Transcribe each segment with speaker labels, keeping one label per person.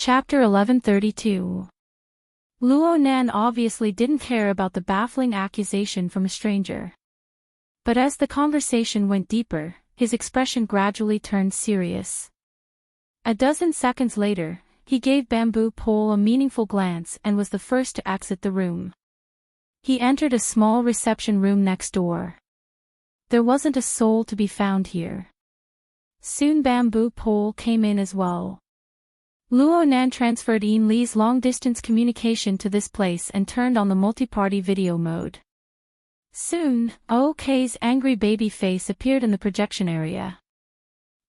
Speaker 1: Chapter 1132. Luo Nan obviously didn't care about the baffling accusation from a stranger. But as the conversation went deeper, his expression gradually turned serious. A dozen seconds later, he gave Bamboo Pole a meaningful glance and was the first to exit the room. He entered a small reception room next door. There wasn't a soul to be found here. Soon Bamboo Pole came in as well. Luo Nan transferred Ian Lee's long-distance communication to this place and turned on the multi-party video mode. Soon, OK's angry baby face appeared in the projection area.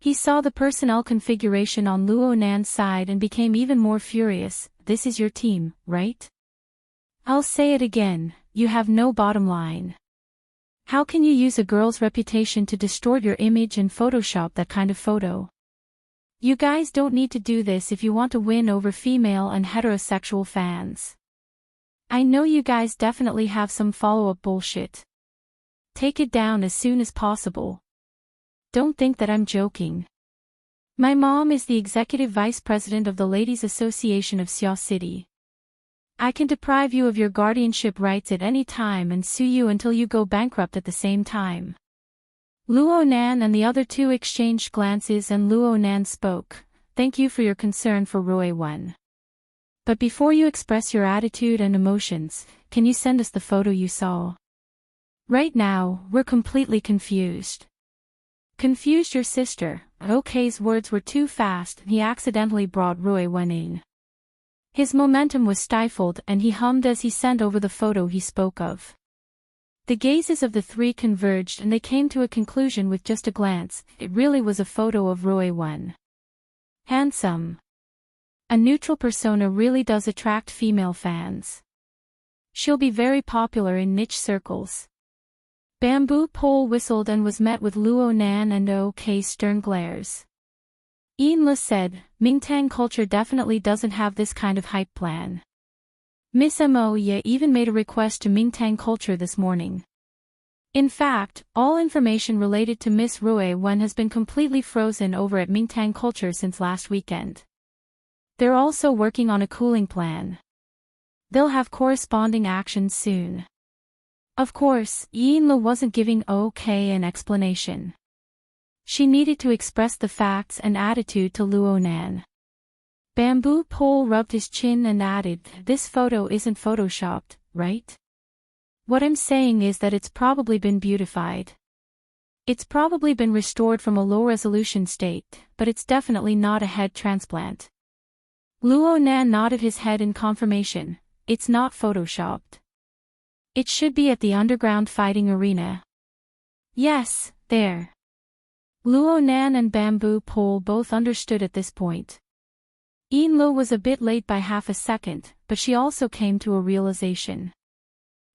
Speaker 1: He saw the personnel configuration on Luo Nan's side and became even more furious. This is your team, right? I'll say it again, you have no bottom line. How can you use a girl's reputation to distort your image and Photoshop that kind of photo? You guys don't need to do this if you want to win over female and heterosexual fans. I know you guys definitely have some follow-up bullshit. Take it down as soon as possible. Don't think that I'm joking. My mom is the executive vice president of the Ladies Association of Xiao City. I can deprive you of your guardianship rights at any time and sue you until you go bankrupt at the same time. Luo Nan and the other two exchanged glances and Luo Nan spoke. Thank you for your concern for Rui-wen. But before you express your attitude and emotions, can you send us the photo you saw? Right now, we're completely confused. Confused your sister. OK's words were too fast and he accidentally brought Rui-wen in. His momentum was stifled and he hummed as he sent over the photo he spoke of. The gazes of the three converged and they came to a conclusion with just a glance. It really was a photo of Rui-wen. Handsome. A neutral persona really does attract female fans. She'll be very popular in niche circles. Bamboo Pole whistled and was met with Luo Nan and OK's stern glares. Ian Le said, Mingtang culture definitely doesn't have this kind of hype plan. Miss Mo Ye even made a request to Mingtang culture this morning. In fact, all information related to Miss Rui-wen has been completely frozen over at Mingtang culture since last weekend. They're also working on a cooling plan. They'll have corresponding actions soon. Of course, Ian Le wasn't giving OK an explanation. She needed to express the facts and attitude to Luo Nan. Bamboo Pole rubbed his chin and added, this photo isn't photoshopped, right? What I'm saying is that it's probably been beautified. It's probably been restored from a low-resolution state, but it's definitely not a head transplant. Luo Nan nodded his head in confirmation. It's not photoshopped. It should be at the underground fighting arena. Yes, there. Luo Nan and Bamboo Pole both understood at this point. Ian Le was a bit late by half a second, but she also came to a realization.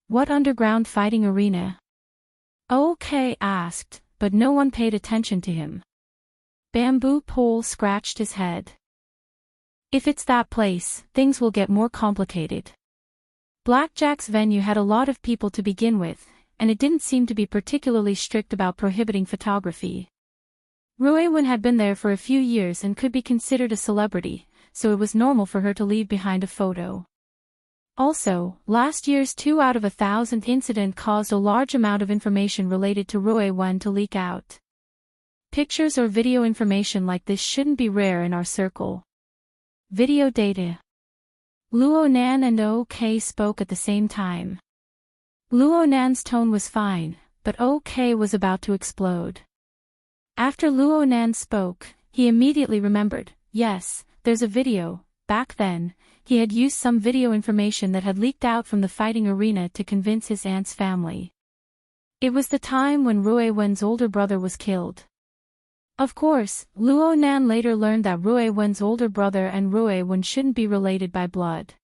Speaker 1: What underground fighting arena? OK asked, but no one paid attention to him. Bamboo Pole scratched his head. If it's that place, things will get more complicated. Blackjack's venue had a lot of people to begin with, and it didn't seem to be particularly strict about prohibiting photography. Rui-wen had been there for a few years and could be considered a celebrity, so it was normal for her to leave behind a photo. Also, last year's 2 out of 1,000 incident caused a large amount of information related to Rui-wen to leak out. Pictures or video information like this shouldn't be rare in our circle. Video data. Luo Nan and OK spoke at the same time. Luo Nan's tone was fine, but OK was about to explode. After Luo Nan spoke, he immediately remembered, yes, there's a video. Back then, he had used some video information that had leaked out from the fighting arena to convince his aunt's family. It was the time when Rui-wen's older brother was killed. Of course, Luo Nan later learned that Rui-wen's older brother and Rui-wen shouldn't be related by blood.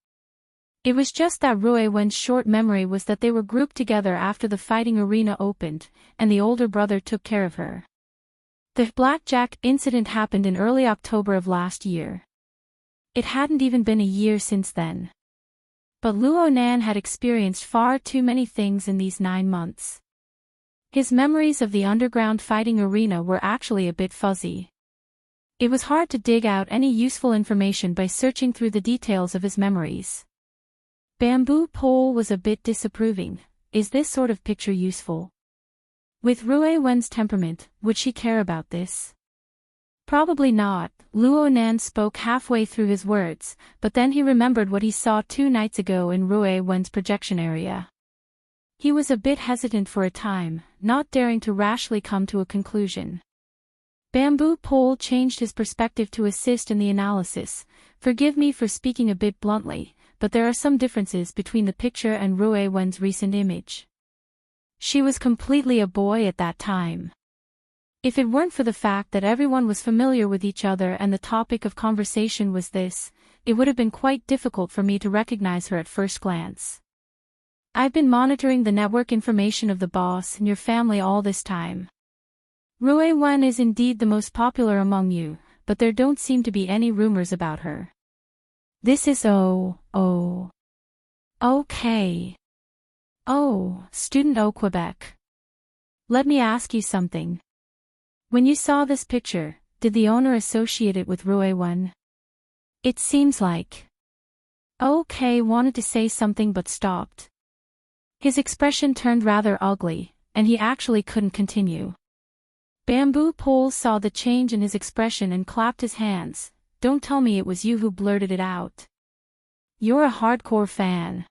Speaker 1: It was just that Rui-wen's short memory was that they were grouped together after the fighting arena opened, and the older brother took care of her. The blackjack incident happened in early October of last year. It hadn't even been a year since then. But Luo Nan had experienced far too many things in these 9 months. His memories of the underground fighting arena were actually a bit fuzzy. It was hard to dig out any useful information by searching through the details of his memories. Bamboo Pole was a bit disapproving. Is this sort of picture useful? With Rue Wen's temperament, would she care about this? Probably not. Luo Nan spoke halfway through his words, but then he remembered what he saw 2 nights ago in Rue Wen's projection area. He was a bit hesitant for a time, not daring to rashly come to a conclusion. Bamboo Pole changed his perspective to assist in the analysis. Forgive me for speaking a bit bluntly, but there are some differences between the picture and Rue Wen's recent image. She was completely a boy at that time. If it weren't for the fact that everyone was familiar with each other and the topic of conversation was this, it would have been quite difficult for me to recognize her at first glance. I've been monitoring the network information of the boss and your family all this time. Rue Wen is indeed the most popular among you, but there don't seem to be any rumors about her. This is okay. Oh, student au Quebec. Let me ask you something. When you saw this picture, did the owner associate it with Rue Wen? It seems like. OK wanted to say something but stopped. His expression turned rather ugly, and he actually couldn't continue. Bamboo Pole saw the change in his expression and clapped his hands. Don't tell me it was you who blurted it out. You're a hardcore fan.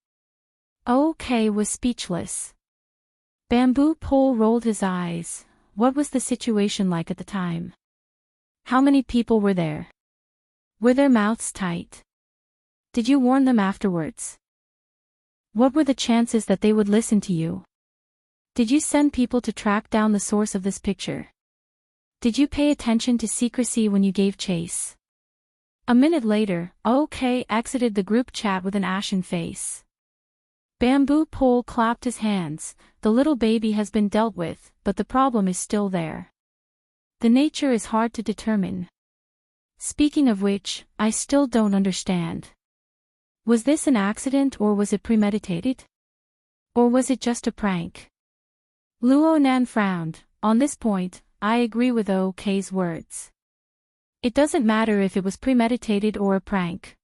Speaker 1: OK was speechless. Bamboo Pole rolled his eyes. What was the situation like at the time? How many people were there? Were their mouths tight? Did you warn them afterwards? What were the chances that they would listen to you? Did you send people to track down the source of this picture? Did you pay attention to secrecy when you gave chase? A minute later, OK exited the group chat with an ashen face. Bamboo Pole clapped his hands. The little baby has been dealt with, but the problem is still there. The nature is hard to determine. Speaking of which, I still don't understand. Was this an accident or was it premeditated? Or was it just a prank? Luo Nan frowned. On this point, I agree with OK's words. It doesn't matter if it was premeditated or a prank.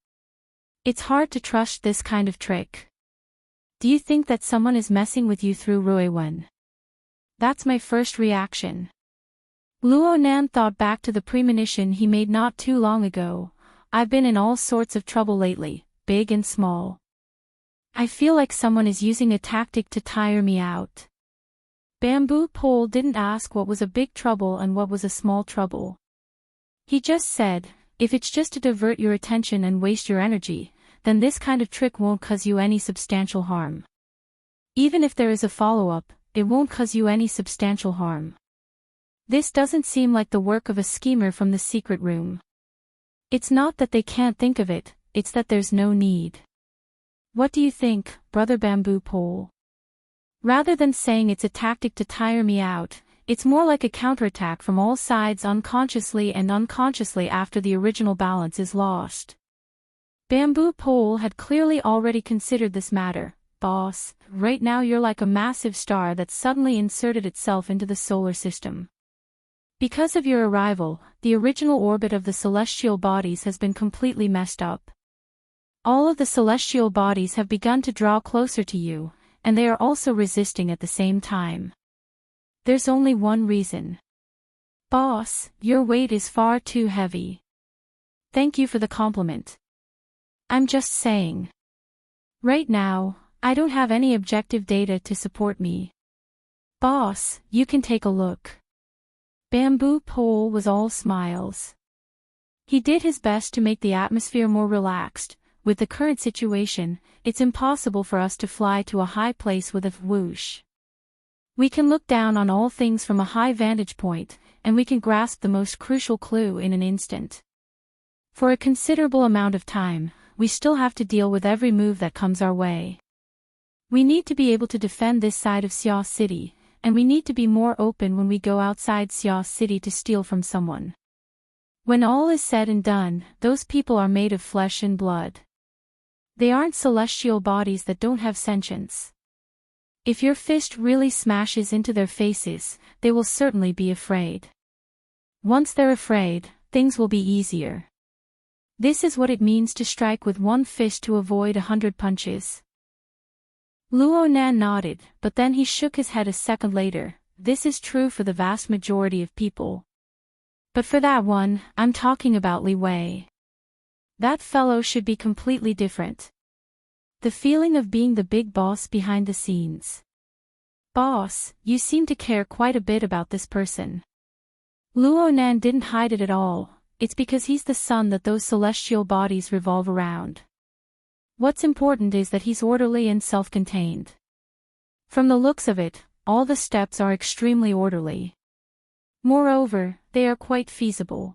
Speaker 1: It's hard to trust this kind of trick. Do you think that someone is messing with you through Rue Wen? That's my first reaction. Luo Nan thought back to the premonition he made not too long ago. I've been in all sorts of trouble lately, big and small. I feel like someone is using a tactic to tire me out. Bamboo Pole didn't ask what was a big trouble and what was a small trouble. He just said, if it's just to divert your attention and waste your energy, then this kind of trick won't cause you any substantial harm. Even if there is a follow-up, it won't cause you any substantial harm. This doesn't seem like the work of a schemer from the secret room. It's not that they can't think of it, it's that there's no need. What do you think, Brother Bamboo Pole? Rather than saying it's a tactic to tire me out, it's more like a counterattack from all sides unconsciously and unconsciously after the original balance is lost. Bamboo Pole had clearly already considered this matter. Boss, right now you're like a massive star that suddenly inserted itself into the solar system. Because of your arrival, the original orbit of the celestial bodies has been completely messed up. All of the celestial bodies have begun to draw closer to you, and they are also resisting at the same time. There's only one reason. Boss, your weight is far too heavy. Thank you for the compliment. I'm just saying. Right now, I don't have any objective data to support me. Boss, you can take a look. Bamboo Pole was all smiles. He did his best to make the atmosphere more relaxed. With the current situation, it's impossible for us to fly to a high place with a whoosh. We can look down on all things from a high vantage point, and we can grasp the most crucial clue in an instant. For a considerable amount of time, we still have to deal with every move that comes our way. We need to be able to defend this side of Xiao City, and we need to be more open when we go outside Xiao City to steal from someone. When all is said and done, those people are made of flesh and blood. They aren't celestial bodies that don't have sentience. If your fist really smashes into their faces, they will certainly be afraid. Once they're afraid, things will be easier. This is what it means to strike with one fist to avoid 100 punches. Luo Nan nodded, but then he shook his head a second later. This is true for the vast majority of people. But for that one, I'm talking about Li Wei. That fellow should be completely different. The feeling of being the big boss behind the scenes. Boss, you seem to care quite a bit about this person. Luo Nan didn't hide it at all. It's because he's the sun that those celestial bodies revolve around. What's important is that he's orderly and self-contained. From the looks of it, all the steps are extremely orderly. Moreover, they are quite feasible.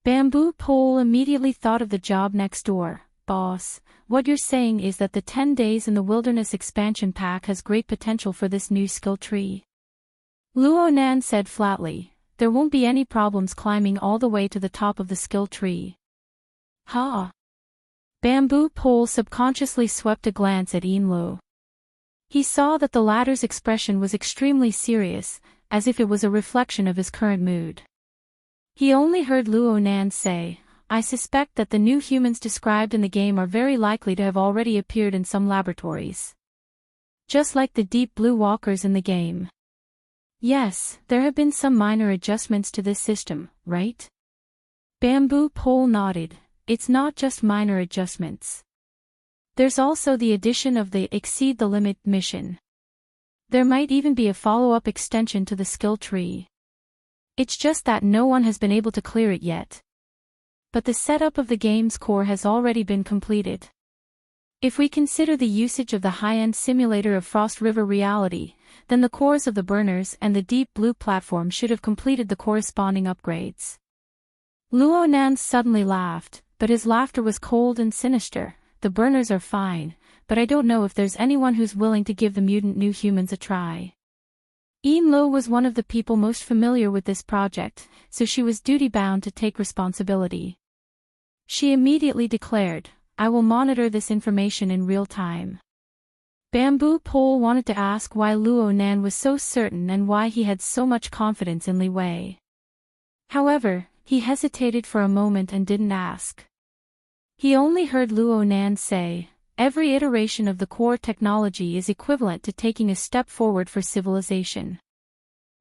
Speaker 1: Bamboo Pole immediately thought of the job next door. Boss, what you're saying is that the 10 days in the Wilderness expansion pack has great potential for this new skill tree. Luo Nan said flatly, there won't be any problems climbing all the way to the top of the skill tree. Ha! Bamboo Pole subconsciously swept a glance at Yinlu. He saw that the latter's expression was extremely serious, as if it was a reflection of his current mood. He only heard Luo Nan say, I suspect that the new humans described in the game are very likely to have already appeared in some laboratories. Just like the deep blue walkers in the game. Yes, there have been some minor adjustments to this system, right? Bamboo Pole nodded. It's not just minor adjustments. There's also the addition of the Exceed the Limit mission. There might even be a follow-up extension to the skill tree. It's just that no one has been able to clear it yet. But the setup of the game's core has already been completed. If we consider the usage of the high-end simulator of Frost River reality, then the cores of the burners and the deep blue platform should have completed the corresponding upgrades. Luo Nan suddenly laughed, but his laughter was cold and sinister. The burners are fine, but I don't know if there's anyone who's willing to give the mutant new humans a try. Yinlu was one of the people most familiar with this project, so she was duty-bound to take responsibility. She immediately declared, I will monitor this information in real time. Bamboo Pole wanted to ask why Luo Nan was so certain and why he had so much confidence in Li Wei. However, he hesitated for a moment and didn't ask. He only heard Luo Nan say, every iteration of the core technology is equivalent to taking a step forward for civilization.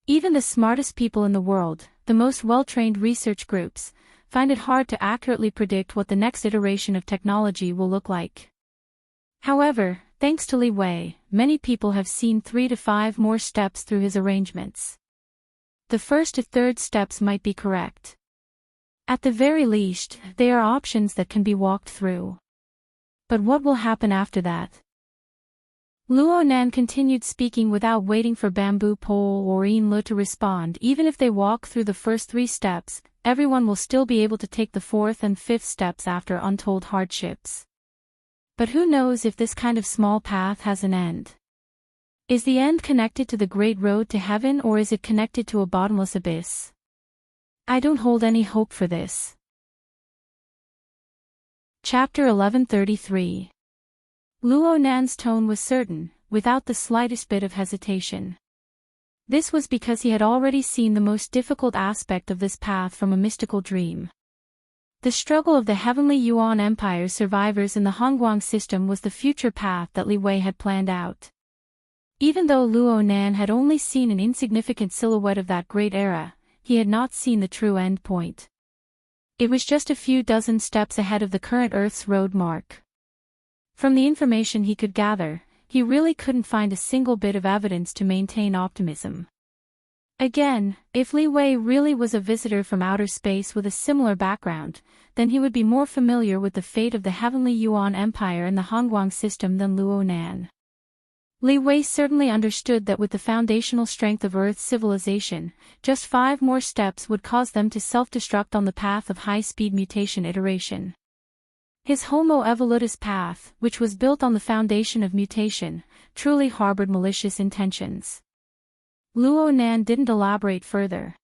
Speaker 1: Even the smartest people in the world, the most well-trained research groups, find it hard to accurately predict what the next iteration of technology will look like. However, thanks to Li Wei, many people have seen 3 to 5 more steps through his arrangements. The first to third steps might be correct. At the very least, they are options that can be walked through. But what will happen after that? Luo Nan continued speaking without waiting for Bamboo Pole or Yinlu to respond. Even if they walk through the first 3 steps, everyone will still be able to take the 4th and 5th steps after untold hardships. But who knows if this kind of small path has an end? Is the end connected to the Great Road to Heaven, or is it connected to a bottomless abyss? I don't hold any hope for this. Chapter 1133. Luo Nan's tone was certain, without the slightest bit of hesitation. This was because he had already seen the most difficult aspect of this path from a mystical dream. The struggle of the Heavenly Yuan Empire's survivors in the Hongguang system was the future path that Li Wei had planned out. Even though Luo Nan had only seen an insignificant silhouette of that great era, he had not seen the true end point. It was just a few dozen steps ahead of the current Earth's road mark. From the information he could gather, he really couldn't find a single bit of evidence to maintain optimism. Again, if Li Wei really was a visitor from outer space with a similar background, then he would be more familiar with the fate of the Heavenly Yuan Empire and the Hongguang system than Luo Nan. Li Wei certainly understood that with the foundational strength of Earth's civilization, just 5 more steps would cause them to self-destruct on the path of high-speed mutation iteration. His Homo evolutus path, which was built on the foundation of mutation, truly harbored malicious intentions. Luo Nan didn't elaborate further.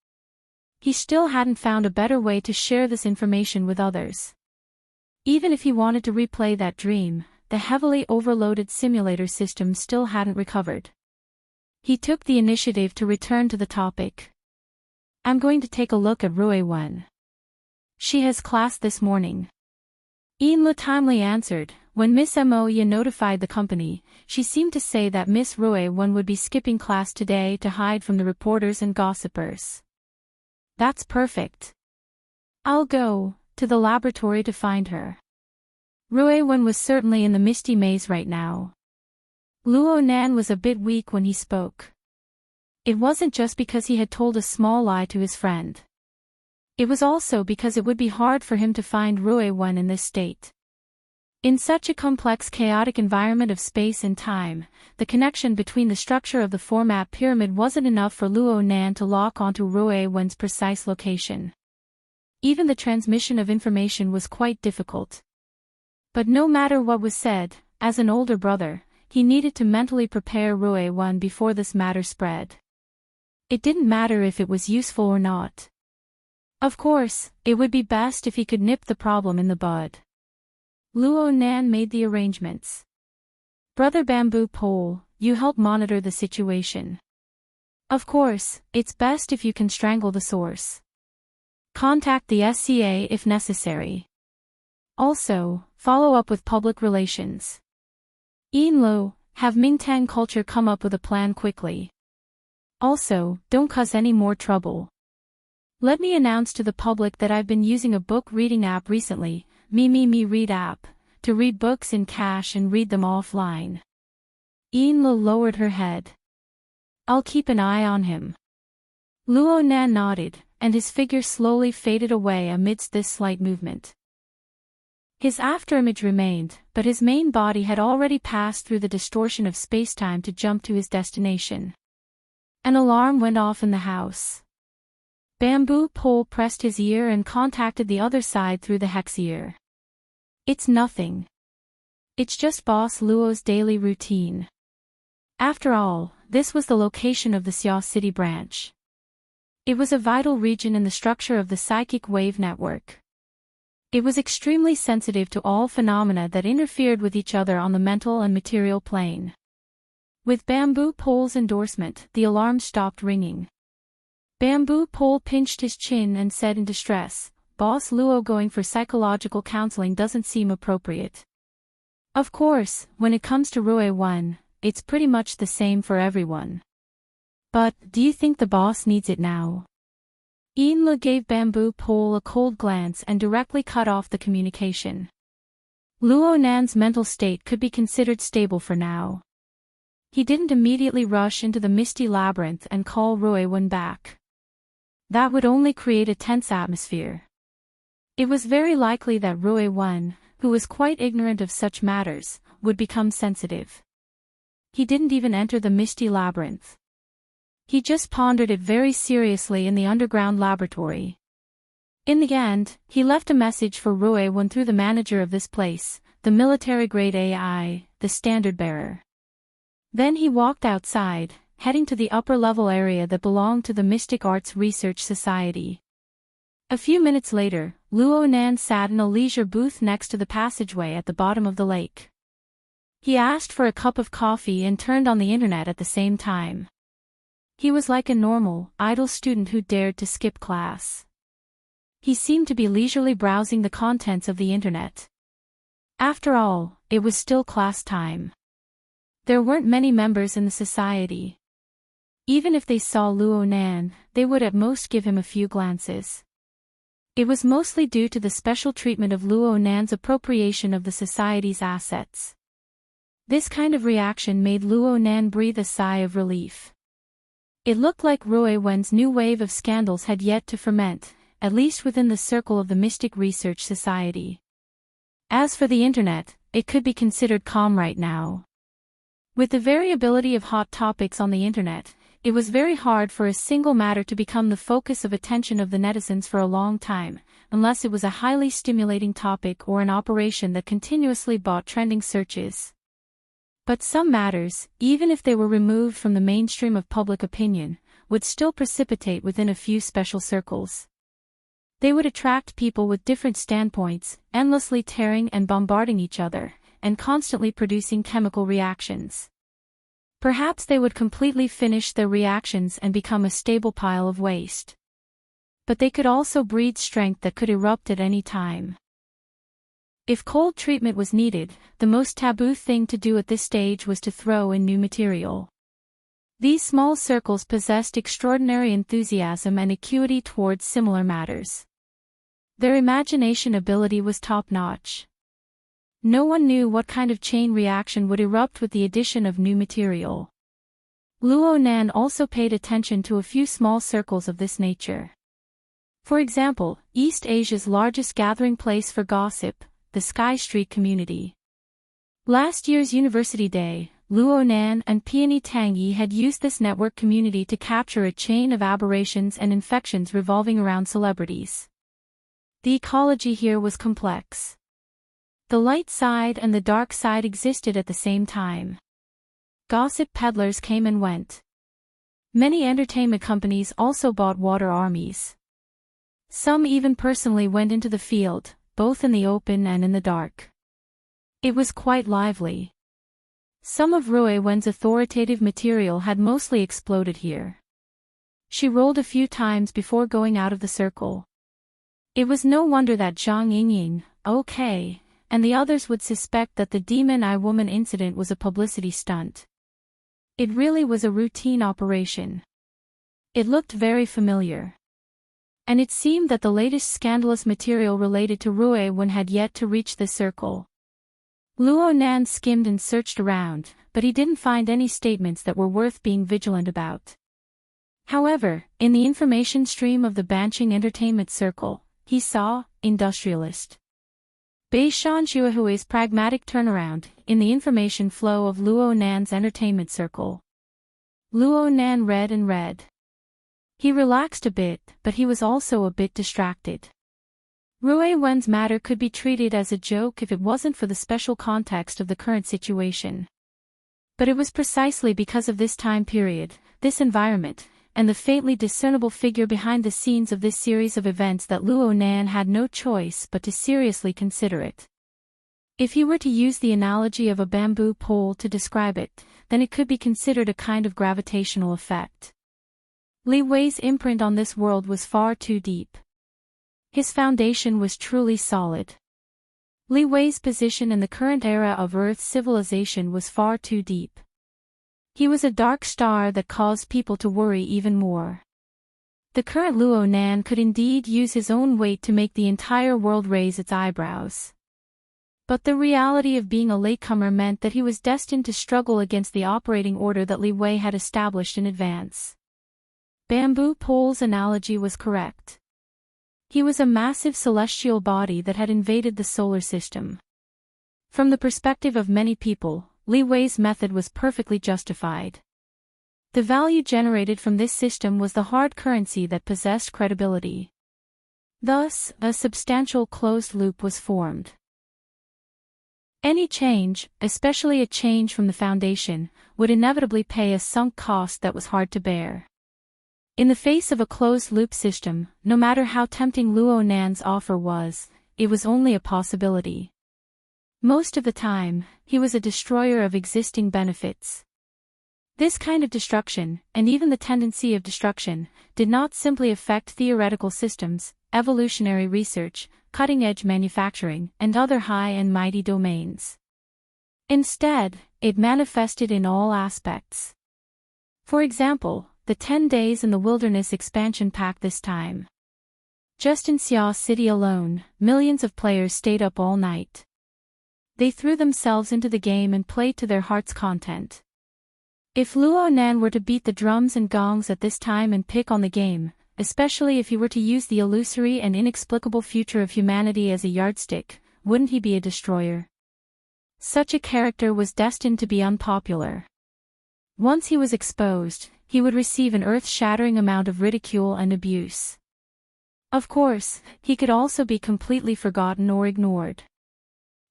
Speaker 1: He still hadn't found a better way to share this information with others. Even if he wanted to replay that dream, the heavily overloaded simulator system still hadn't recovered. He took the initiative to return to the topic. I'm going to take a look at Ruiwen. She has class this morning. Ian timely answered. When Miss Moya notified the company, she seemed to say that Miss Roy-Won would be skipping class today to hide from the reporters and gossipers. That's perfect. I'll go to the laboratory to find her. Roy-Won was certainly in the misty maze right now. Luo Nan was a bit weak when he spoke. It wasn't just because he had told a small lie to his friend. It was also because it would be hard for him to find Roy-Won in this state. In such a complex chaotic environment of space and time, the connection between the structure of the format pyramid wasn't enough for Luo Nan to lock onto Roy-Won's precise location. Even the transmission of information was quite difficult. But no matter what was said, as an older brother, he needed to mentally prepare Roy-Won before this matter spread. It didn't matter if it was useful or not. Of course, it would be best if he could nip the problem in the bud. Luo Nan made the arrangements. Brother Bamboo Pole, you help monitor the situation. Of course, it's best if you can strangle the source. Contact the SCA if necessary. Also, follow up with public relations. Lo, have Mingtang Culture come up with a plan quickly. Also, don't cause any more trouble. Let me announce to the public that I've been using a book reading app recently, Me Read app, to read books in cache and read them offline. Lo lowered her head. I'll keep an eye on him. Luo Nan nodded, and his figure slowly faded away amidst this slight movement. His afterimage remained, but his main body had already passed through the distortion of spacetime to jump to his destination. An alarm went off in the house. Bamboo Pole pressed his ear and contacted the other side through the hex ear. It's nothing. It's just Boss Luo's daily routine. After all, this was the location of the Xia City branch. It was a vital region in the structure of the psychic wave network. It was extremely sensitive to all phenomena that interfered with each other on the mental and material plane. With Bamboo Pole's endorsement, the alarm stopped ringing. Bamboo Pole pinched his chin and said in distress, Boss Luo going for psychological counseling doesn't seem appropriate. Of course, when it comes to Roy-Won, it's pretty much the same for everyone. But, do you think the boss needs it now? Ian gave Bamboo Pole a cold glance and directly cut off the communication. Luo Nan's mental state could be considered stable for now. He didn't immediately rush into the misty labyrinth and call Roy-Won back. That would only create a tense atmosphere. It was very likely that Roy-Won, who was quite ignorant of such matters, would become sensitive. He didn't even enter the misty labyrinth. He just pondered it very seriously in the underground laboratory. In the end, he left a message for Roy-Won through the manager of this place, the military-grade AI, the standard bearer. Then he walked outside, heading to the upper-level area that belonged to the Mystic Arts Research Society. A few minutes later, Luo Nan sat in a leisure booth next to the passageway at the bottom of the lake. He asked for a cup of coffee and turned on the internet at the same time. He was like a normal, idle student who dared to skip class. He seemed to be leisurely browsing the contents of the internet. After all, it was still class time. There weren't many members in the society. Even if they saw Luo Nan, they would at most give him a few glances. It was mostly due to the special treatment of Luo Nan's appropriation of the society's assets. This kind of reaction made Luo Nan breathe a sigh of relief. It looked like Roy-Won's new wave of scandals had yet to ferment, at least within the circle of the Mystic Research Society. As for the internet, it could be considered calm right now. With the variability of hot topics on the internet, it was very hard for a single matter to become the focus of attention of the netizens for a long time, unless it was a highly stimulating topic or an operation that continuously bought trending searches. But some matters, even if they were removed from the mainstream of public opinion, would still precipitate within a few special circles. They would attract people with different standpoints, endlessly tearing and bombarding each other, and constantly producing chemical reactions. Perhaps they would completely finish their reactions and become a stable pile of waste. But they could also breed strength that could erupt at any time. If cold treatment was needed, the most taboo thing to do at this stage was to throw in new material. These small circles possessed extraordinary enthusiasm and acuity towards similar matters. Their imagination ability was top-notch. No one knew what kind of chain reaction would erupt with the addition of new material. Luo Nan also paid attention to a few small circles of this nature. For example, East Asia's largest gathering place for gossip, the Sky Street community. Last year's University Day, Luo Nan and Peony Tangyi had used this network community to capture a chain of aberrations and infections revolving around celebrities. The ecology here was complex. The light side and the dark side existed at the same time. Gossip peddlers came and went. Many entertainment companies also bought water armies. Some even personally went into the field, both in the open and in the dark. It was quite lively. Some of Rui Wen's authoritative material had mostly exploded here. She rolled a few times before going out of the circle. It was no wonder that Zhang Yingying, okay, and the others would suspect that the Demon Eye Woman incident was a publicity stunt. It really was a routine operation. It looked very familiar. And it seemed that the latest scandalous material related to Rui Wen had yet to reach the circle. Luo Nan skimmed and searched around, but he didn't find any statements that were worth being vigilant about. However, in the information stream of the Banqing Entertainment Circle, he saw, industrialist. Beishan Xuehui's pragmatic turnaround, in the information flow of Luo Nan's entertainment circle. Luo Nan read and read. He relaxed a bit, but he was also a bit distracted. Rui Wen's matter could be treated as a joke if it wasn't for the special context of the current situation. But it was precisely because of this time period, this environment, and the faintly discernible figure behind the scenes of this series of events that Luo Nan had no choice but to seriously consider it. If he were to use the analogy of a bamboo pole to describe it, then it could be considered a kind of gravitational effect. Li Wei's imprint on this world was far too deep. His foundation was truly solid. Li Wei's position in the current era of Earth's civilization was far too deep. He was a dark star that caused people to worry even more. The current Luo Nan could indeed use his own weight to make the entire world raise its eyebrows. But the reality of being a latecomer meant that he was destined to struggle against the operating order that Li Wei had established in advance. Bamboo pole's analogy was correct. He was a massive celestial body that had invaded the solar system. From the perspective of many people, Li Wei's method was perfectly justified. The value generated from this system was the hard currency that possessed credibility. Thus, a substantial closed loop was formed. Any change, especially a change from the foundation, would inevitably pay a sunk cost that was hard to bear. In the face of a closed-loop system, no matter how tempting Luo Nan's offer was, it was only a possibility. Most of the time, he was a destroyer of existing benefits. This kind of destruction, and even the tendency of destruction, did not simply affect theoretical systems, evolutionary research, cutting-edge manufacturing, and other high and mighty domains. Instead, it manifested in all aspects. For example, the 10 Days in the Wilderness expansion pack this time. Just in Xia City alone, millions of players stayed up all night. They threw themselves into the game and played to their heart's content. If Luo Nan were to beat the drums and gongs at this time and pick on the game, especially if he were to use the illusory and inexplicable future of humanity as a yardstick, wouldn't he be a destroyer? Such a character was destined to be unpopular. Once he was exposed, he would receive an earth-shattering amount of ridicule and abuse. Of course, he could also be completely forgotten or ignored.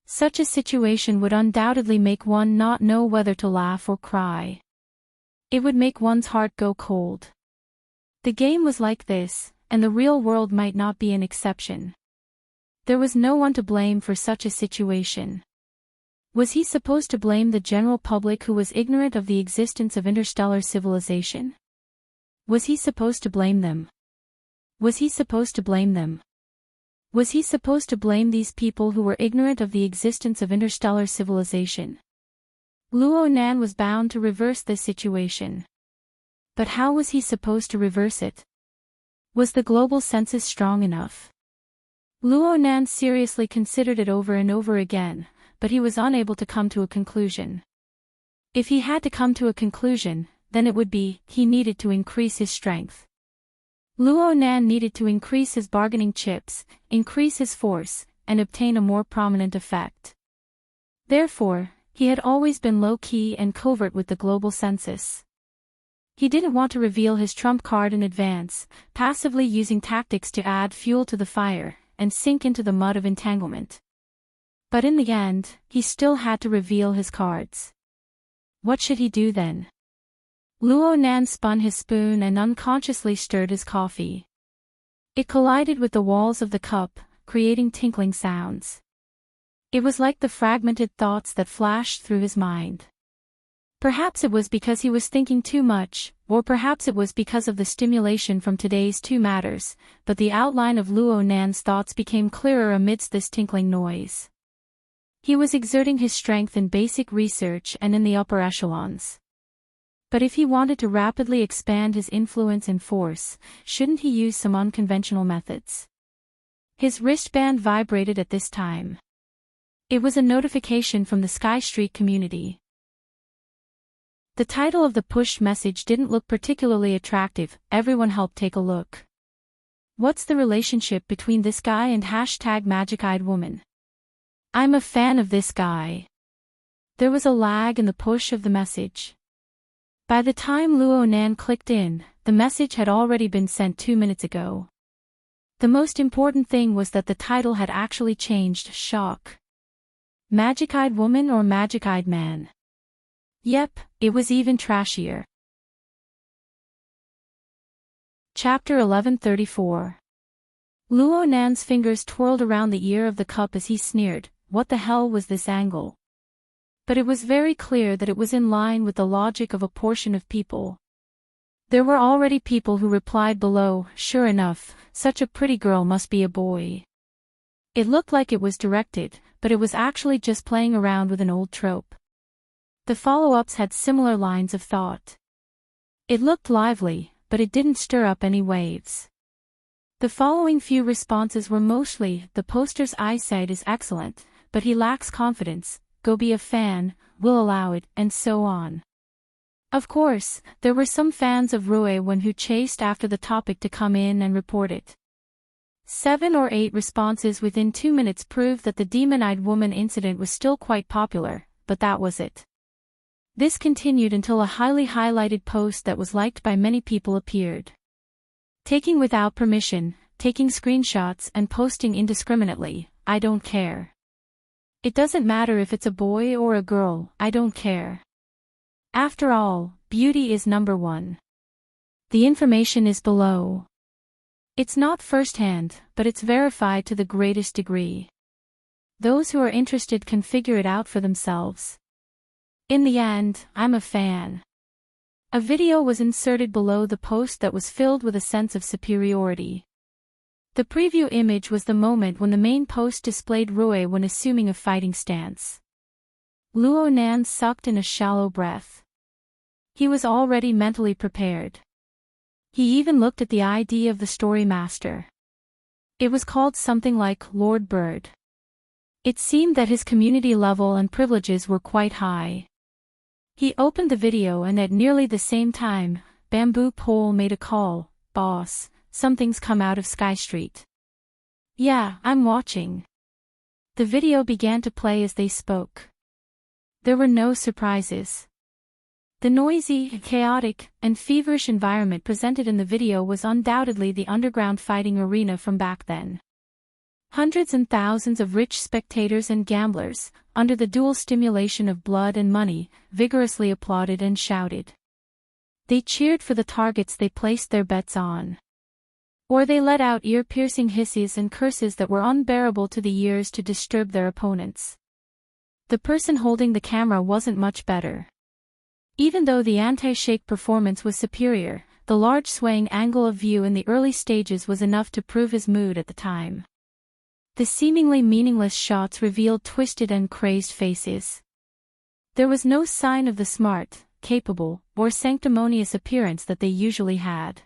Speaker 1: Such a situation would undoubtedly make one not know whether to laugh or cry. It would make one's heart go cold. The game was like this, and the real world might not be an exception. There was no one to blame for such a situation. Was he supposed to blame the general public who was ignorant of the existence of interstellar civilization? Was he supposed to blame them? Was he supposed to blame them? Was he supposed to blame these people who were ignorant of the existence of interstellar civilization? Luo Nan was bound to reverse this situation. But how was he supposed to reverse it? Was the global census strong enough? Luo Nan seriously considered it over and over again, but he was unable to come to a conclusion. If he had to come to a conclusion, then it would be, he needed to increase his strength. Luo Nan needed to increase his bargaining chips, increase his force, and obtain a more prominent effect. Therefore, he had always been low-key and covert with the global census. He didn't want to reveal his trump card in advance, passively using tactics to add fuel to the fire, and sink into the mud of entanglement. But in the end, he still had to reveal his cards. What should he do then? Luo Nan spun his spoon and unconsciously stirred his coffee. It collided with the walls of the cup, creating tinkling sounds. It was like the fragmented thoughts that flashed through his mind. Perhaps it was because he was thinking too much, or perhaps it was because of the stimulation from today's two matters, but the outline of Luo Nan's thoughts became clearer amidst this tinkling noise. He was exerting his strength in basic research and in the upper echelons. But if he wanted to rapidly expand his influence and force, shouldn't he use some unconventional methods? His wristband vibrated at this time. It was a notification from the Sky Street community. The title of the push message didn't look particularly attractive. Everyone helped take a look. What's the relationship between this guy and #Magic-Eyed Woman? I'm a fan of this guy. There was a lag in the push of the message. By the time Luo Nan clicked in, the message had already been sent 2 minutes ago. The most important thing was that the title had actually changed. Shock. Magic-Eyed Woman or Magic-Eyed Man? Yep, it was even trashier. Chapter 1134. Luo Nan's fingers twirled around the ear of the cup as he sneered, what the hell was this angle? But it was very clear that it was in line with the logic of a portion of people. There were already people who replied below, sure enough, such a pretty girl must be a boy. It looked like it was directed, but it was actually just playing around with an old trope. The follow-ups had similar lines of thought. It looked lively, but it didn't stir up any waves. The following few responses were mostly, the poster's eyesight is excellent, but he lacks confidence, go be a fan, we'll allow it, and so on. Of course, there were some fans of Ruewen who chased after the topic to come in and report it. 7 or 8 responses within 2 minutes proved that the demon-eyed woman incident was still quite popular, but that was it. This continued until a highly highlighted post that was liked by many people appeared. Taking without permission, taking screenshots and posting indiscriminately, I don't care. It doesn't matter if it's a boy or a girl, I don't care. After all, beauty is number one. The information is below. It's not first-hand, but it's verified to the greatest degree. Those who are interested can figure it out for themselves. In the end, I'm a fan. A video was inserted below the post that was filled with a sense of superiority. The preview image was the moment when the main post displayed Rue when assuming a fighting stance. Luo Nan sucked in a shallow breath. He was already mentally prepared. He even looked at the ID of the story master. It was called something like Lord Bird. It seemed that his community level and privileges were quite high. He opened the video and at nearly the same time, Bamboo Pole made a call, boss. Something's come out of Sky Street. Yeah, I'm watching. The video began to play as they spoke. There were no surprises. The noisy, chaotic, and feverish environment presented in the video was undoubtedly the underground fighting arena from back then. Hundreds and thousands of rich spectators and gamblers, under the dual stimulation of blood and money, vigorously applauded and shouted. They cheered for the targets they placed their bets on. Or they let out ear-piercing hisses and curses that were unbearable to the ears to disturb their opponents. The person holding the camera wasn't much better. Even though the anti-shake performance was superior, the large swaying angle of view in the early stages was enough to prove his mood at the time. The seemingly meaningless shots revealed twisted and crazed faces. There was no sign of the smart, capable, or sanctimonious appearance that they usually had.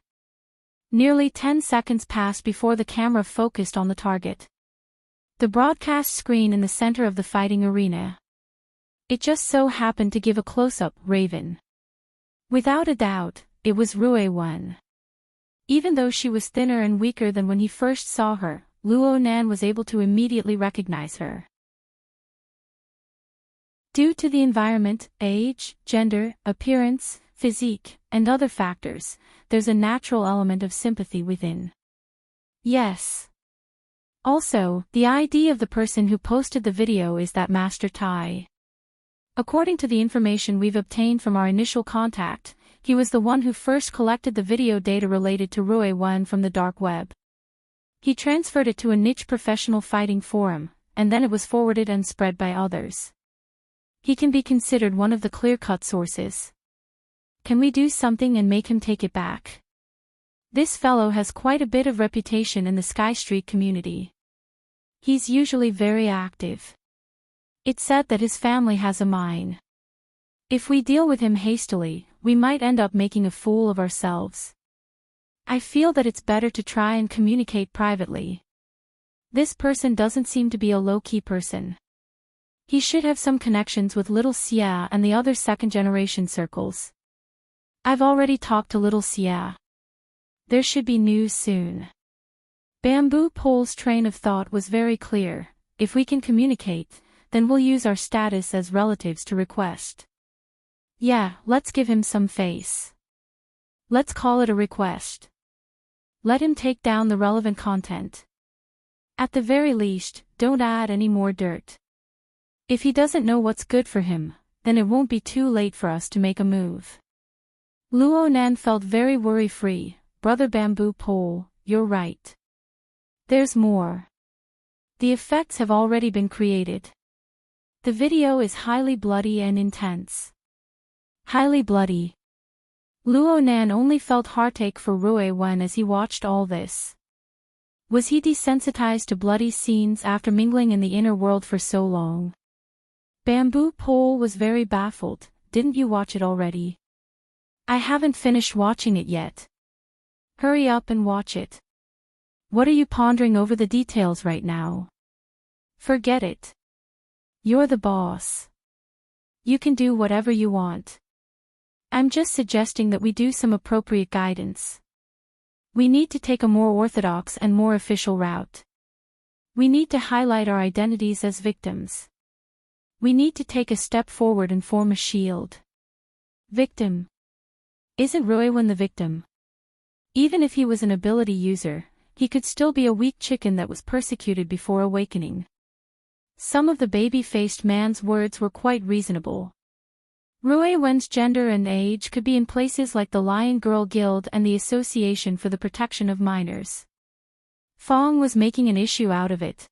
Speaker 1: Nearly 10 seconds passed before the camera focused on the target. The broadcast screen in the center of the fighting arena. It just so happened to give a close-up, Raven. Without a doubt, it was Ruoye. Even though she was thinner and weaker than when he first saw her, Luo Nan was able to immediately recognize her. Due to the environment, age, gender, appearance, physique, and other factors, there's a natural element of sympathy within. Yes. Also, the ID of the person who posted the video is that Master Tai. According to the information we've obtained from our initial contact, he was the one who first collected the video data related to Ruoye from the dark web. He transferred it to a niche professional fighting forum, and then it was forwarded and spread by others. He can be considered one of the clear-cut sources. Can we do something and make him take it back? This fellow has quite a bit of reputation in the Sky Street community. He's usually very active. It's said that his family has a mine. If we deal with him hastily, we might end up making a fool of ourselves. I feel that it's better to try and communicate privately. This person doesn't seem to be a low-key person. He should have some connections with Little Xia and the other second-generation circles. I've already talked to Little Xia. There should be news soon. Bamboo Pole's train of thought was very clear. If we can communicate, then we'll use our status as relatives to request. Yeah, let's give him some face. Let's call it a request. Let him take down the relevant content. At the very least, don't add any more dirt. If he doesn't know what's good for him, then it won't be too late for us to make a move. Luo Nan felt very worry-free. Brother Bamboo Pole, you're right. There's more. The effects have already been created. The video is highly bloody and intense. Highly bloody. Luo Nan only felt heartache for Ruoye as he watched all this. Was he desensitized to bloody scenes after mingling in the inner world for so long? Bamboo Pole was very baffled. Didn't you watch it already? I haven't finished watching it yet. Hurry up and watch it. What are you pondering over the details right now? Forget it. You're the boss. You can do whatever you want. I'm just suggesting that we do some appropriate guidance. We need to take a more orthodox and more official route. We need to highlight our identities as victims. We need to take a step forward and form a shield. Victim. Isn't Ruoye the victim? Even if he was an ability user, he could still be a weak chicken that was persecuted before awakening. Some of the baby-faced man's words were quite reasonable. Ruoye's gender and age could be in places like the Lion Girl Guild and the Association for the Protection of Minors. Fong was making an issue out of it.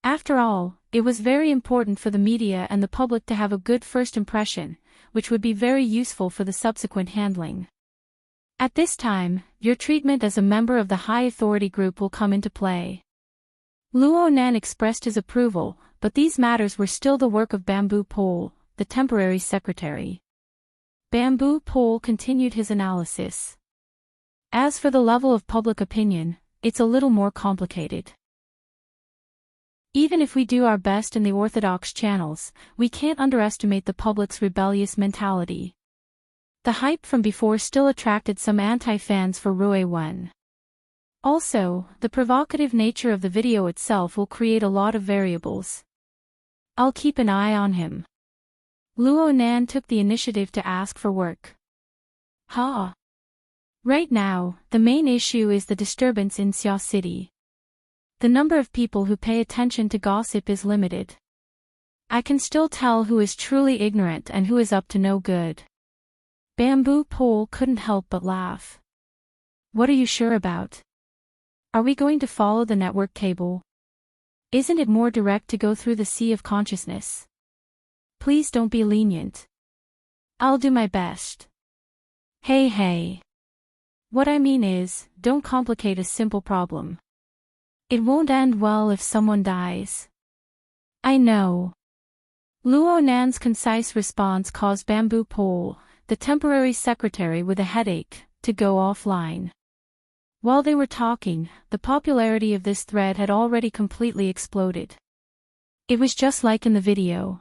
Speaker 1: After all, it was very important for the media and the public to have a good first impression, which would be very useful for the subsequent handling. At this time, your treatment as a member of the high authority group will come into play. Luo Nan expressed his approval, but these matters were still the work of Bamboo Pole, the temporary secretary. Bamboo Pole continued his analysis. As for the level of public opinion, it's a little more complicated. Even if we do our best in the orthodox channels, we can't underestimate the public's rebellious mentality. The hype from before still attracted some anti-fans for Ruoye. Also, the provocative nature of the video itself will create a lot of variables. I'll keep an eye on him. Luo Nan took the initiative to ask for work. Right now, the main issue is the disturbance in Xia City. The number of people who pay attention to gossip is limited. I can still tell who is truly ignorant and who is up to no good. Bamboo Pole couldn't help but laugh. What are you sure about? Are we going to follow the network cable? Isn't it more direct to go through the sea of consciousness? Please don't be lenient. I'll do my best. Hey. What I mean is, don't complicate a simple problem. It won't end well if someone dies. I know. Luo Nan's concise response caused Bamboo Pole, the temporary secretary with a headache, to go offline. While they were talking, the popularity of this thread had already completely exploded. It was just like in the video.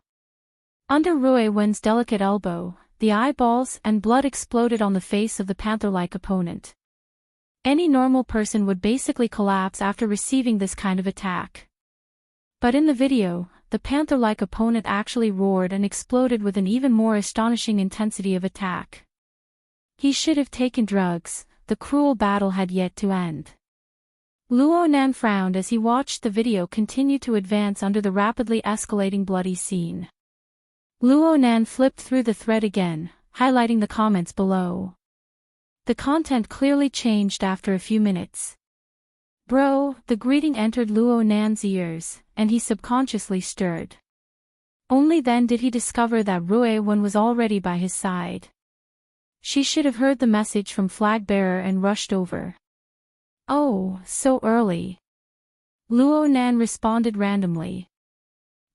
Speaker 1: Under Rui Wen's delicate elbow, the eyeballs and blood exploded on the face of the panther-like opponent. Any normal person would basically collapse after receiving this kind of attack. But in the video, the panther-like opponent actually roared and exploded with an even more astonishing intensity of attack. He should have taken drugs. The cruel battle had yet to end. Luo Nan frowned as he watched the video continue to advance under the rapidly escalating bloody scene. Luo Nan flipped through the thread again, highlighting the comments below. The content clearly changed after a few minutes. Bro, the greeting entered Luo Nan's ears, and he subconsciously stirred. Only then did he discover that Rui Wen was already by his side. She should have heard the message from flag bearer and rushed over. Oh, so early. Luo Nan responded randomly.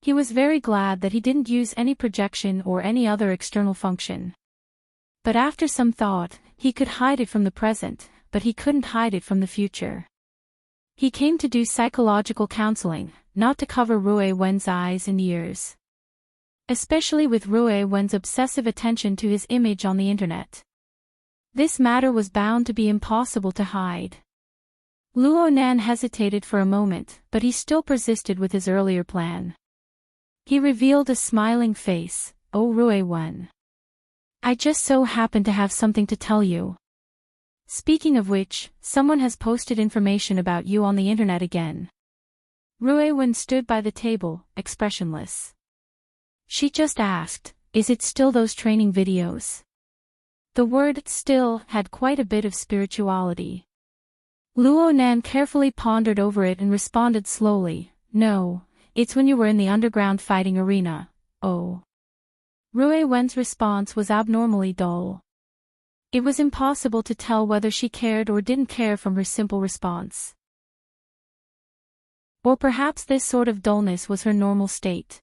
Speaker 1: He was very glad that he didn't use any projection or any other external function. But after some thought, he could hide it from the present, but he couldn't hide it from the future. He came to do psychological counseling, not to cover Rui Wen's eyes and ears. Especially with Rui Wen's obsessive attention to his image on the internet. This matter was bound to be impossible to hide. Luo Nan hesitated for a moment, but he still persisted with his earlier plan. He revealed a smiling face. Oh Rui Wen. I just so happen to have something to tell you. Speaking of which, someone has posted information about you on the internet again. Rui Wen stood by the table, expressionless. She just asked, is it still those training videos? The word still had quite a bit of spirituality. Luo Nan carefully pondered over it and responded slowly, no, it's when you were in the underground fighting arena. Oh. Rui Wen's response was abnormally dull. It was impossible to tell whether she cared or didn't care from her simple response. Or perhaps this sort of dullness was her normal state.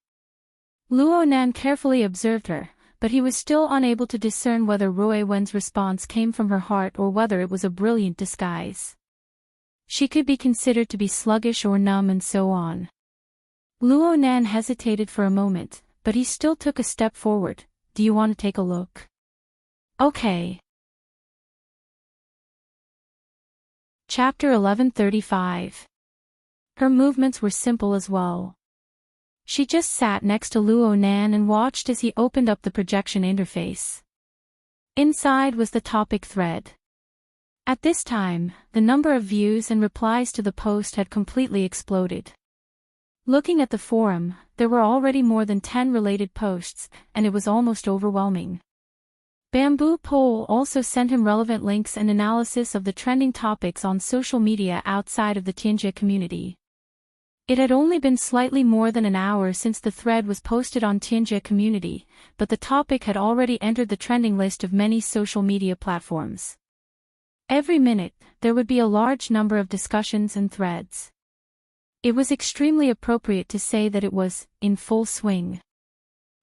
Speaker 1: Luo Nan carefully observed her, but he was still unable to discern whether Rui Wen's response came from her heart or whether it was a brilliant disguise. She could be considered to be sluggish or numb and so on. Luo Nan hesitated for a moment, but he still took a step forward. Do you want to take a look? Okay. Chapter 1135. Her movements were simple as well. She just sat next to Luo Nan and watched as he opened up the projection interface. Inside was the topic thread. At this time, the number of views and replies to the post had completely exploded. Looking at the forum, there were already more than 10 related posts, and it was almost overwhelming. Bamboo Pole also sent him relevant links and analysis of the trending topics on social media outside of the Tianjia community. It had only been slightly more than an hour since the thread was posted on Tianjia community, but the topic had already entered the trending list of many social media platforms. Every minute, there would be a large number of discussions and threads. It was extremely appropriate to say that it was in full swing.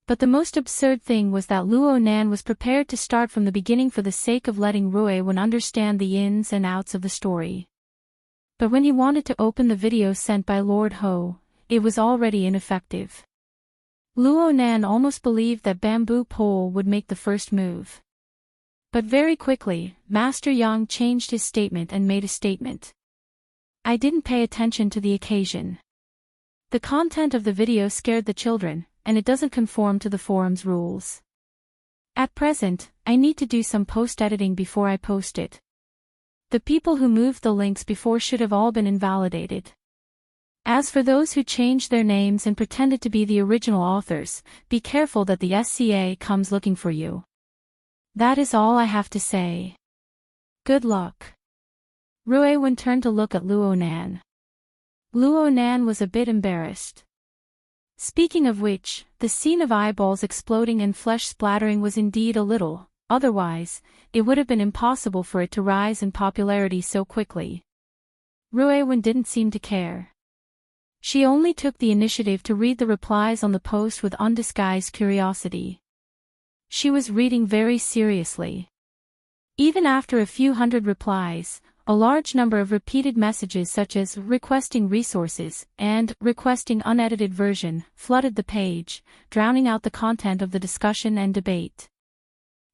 Speaker 1: But the most absurd thing was that Luo Nan was prepared to start from the beginning for the sake of letting Rui Wen understand the ins and outs of the story. But when he wanted to open the video sent by Lord Ho, it was already ineffective. Luo Nan almost believed that Bamboo Pole would make the first move. But very quickly, Master Yang changed his statement and made a statement. I didn't pay attention to the occasion. The content of the video scared the children, and it doesn't conform to the forum's rules. At present, I need to do some post-editing before I post it. The people who moved the links before should have all been invalidated. As for those who changed their names and pretended to be the original authors, be careful that the SCA comes looking for you. That is all I have to say. Good luck. Rui Wen turned to look at Luo Nan. Luo Nan was a bit embarrassed. Speaking of which, the scene of eyeballs exploding and flesh splattering was indeed a little otherwise, it would have been impossible for it to rise in popularity so quickly. Ruewen didn't seem to care. She only took the initiative to read the replies on the post with undisguised curiosity. She was reading very seriously. Even after a few hundred replies, a large number of repeated messages such as requesting resources and requesting unedited version flooded the page, drowning out the content of the discussion and debate.